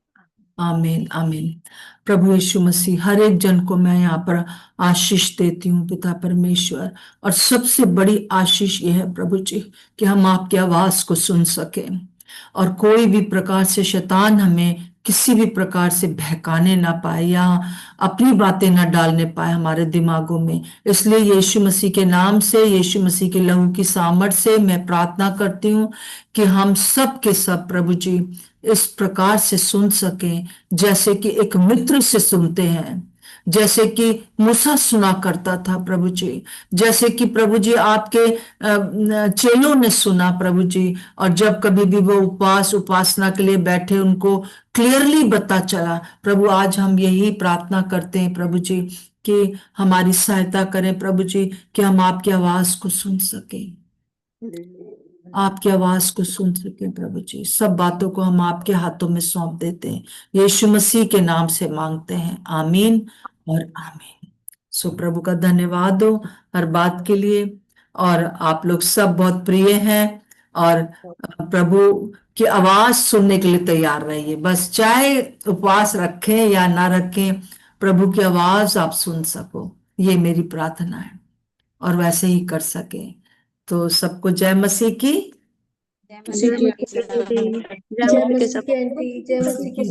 आमीन आमीन। प्रभु यीशु मसीह, हर एक जन को मैं यहाँ पर आशीष देती हूँ पिता परमेश्वर, और सबसे बड़ी आशीष यह है प्रभु जी कि हम आपकी आवाज को सुन सकें और कोई भी प्रकार से शैतान हमें किसी भी प्रकार से बहकाने ना पाए या अपनी बातें ना डालने पाए हमारे दिमागों में। इसलिए यीशु मसीह के नाम से, यीशु मसीह के लहू की सामर्थ से मैं प्रार्थना करती हूँ कि हम सब के सब प्रभु जी इस प्रकार से सुन सकें जैसे कि एक मित्र से सुनते हैं, जैसे कि मूसा सुना करता था प्रभु जी, जैसे कि प्रभु जी आपके चेलों ने सुना प्रभु जी, और जब कभी भी वो उपासना के लिए बैठे उनको क्लियरली पता चला। प्रभु आज हम यही प्रार्थना करते हैं प्रभु जी कि हमारी सहायता करें प्रभु जी कि हम आपकी आवाज को सुन सकें, आपकी आवाज को सुन सके प्रभु जी। सब बातों को हम आपके हाथों में सौंप देते हैं, यीशु मसीह के नाम से मांगते हैं, आमीन और आमीन। सो प्रभु का धन्यवाद हो हर बात के लिए, और आप लोग सब बहुत प्रिय हैं और प्रभु की आवाज सुनने के लिए तैयार रहिए। बस चाहे उपवास रखें या ना रखें, प्रभु की आवाज आप सुन सको, ये मेरी प्रार्थना है, और वैसे ही कर सके। तो सबको जय मसीह की, जय मसीह की आंटी, जय मसीह की।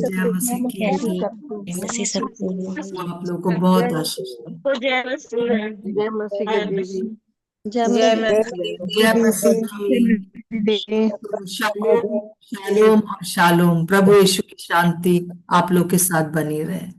आप लोगों को बहुत आशीष हो। जय मसीह, जय मसीह की दीदी, जय जय मसीह। मसीह। जय मसीह की। शालोम शालोम और शालोम। प्रभु यीशु की शांति आप लोग के साथ बनी रहे।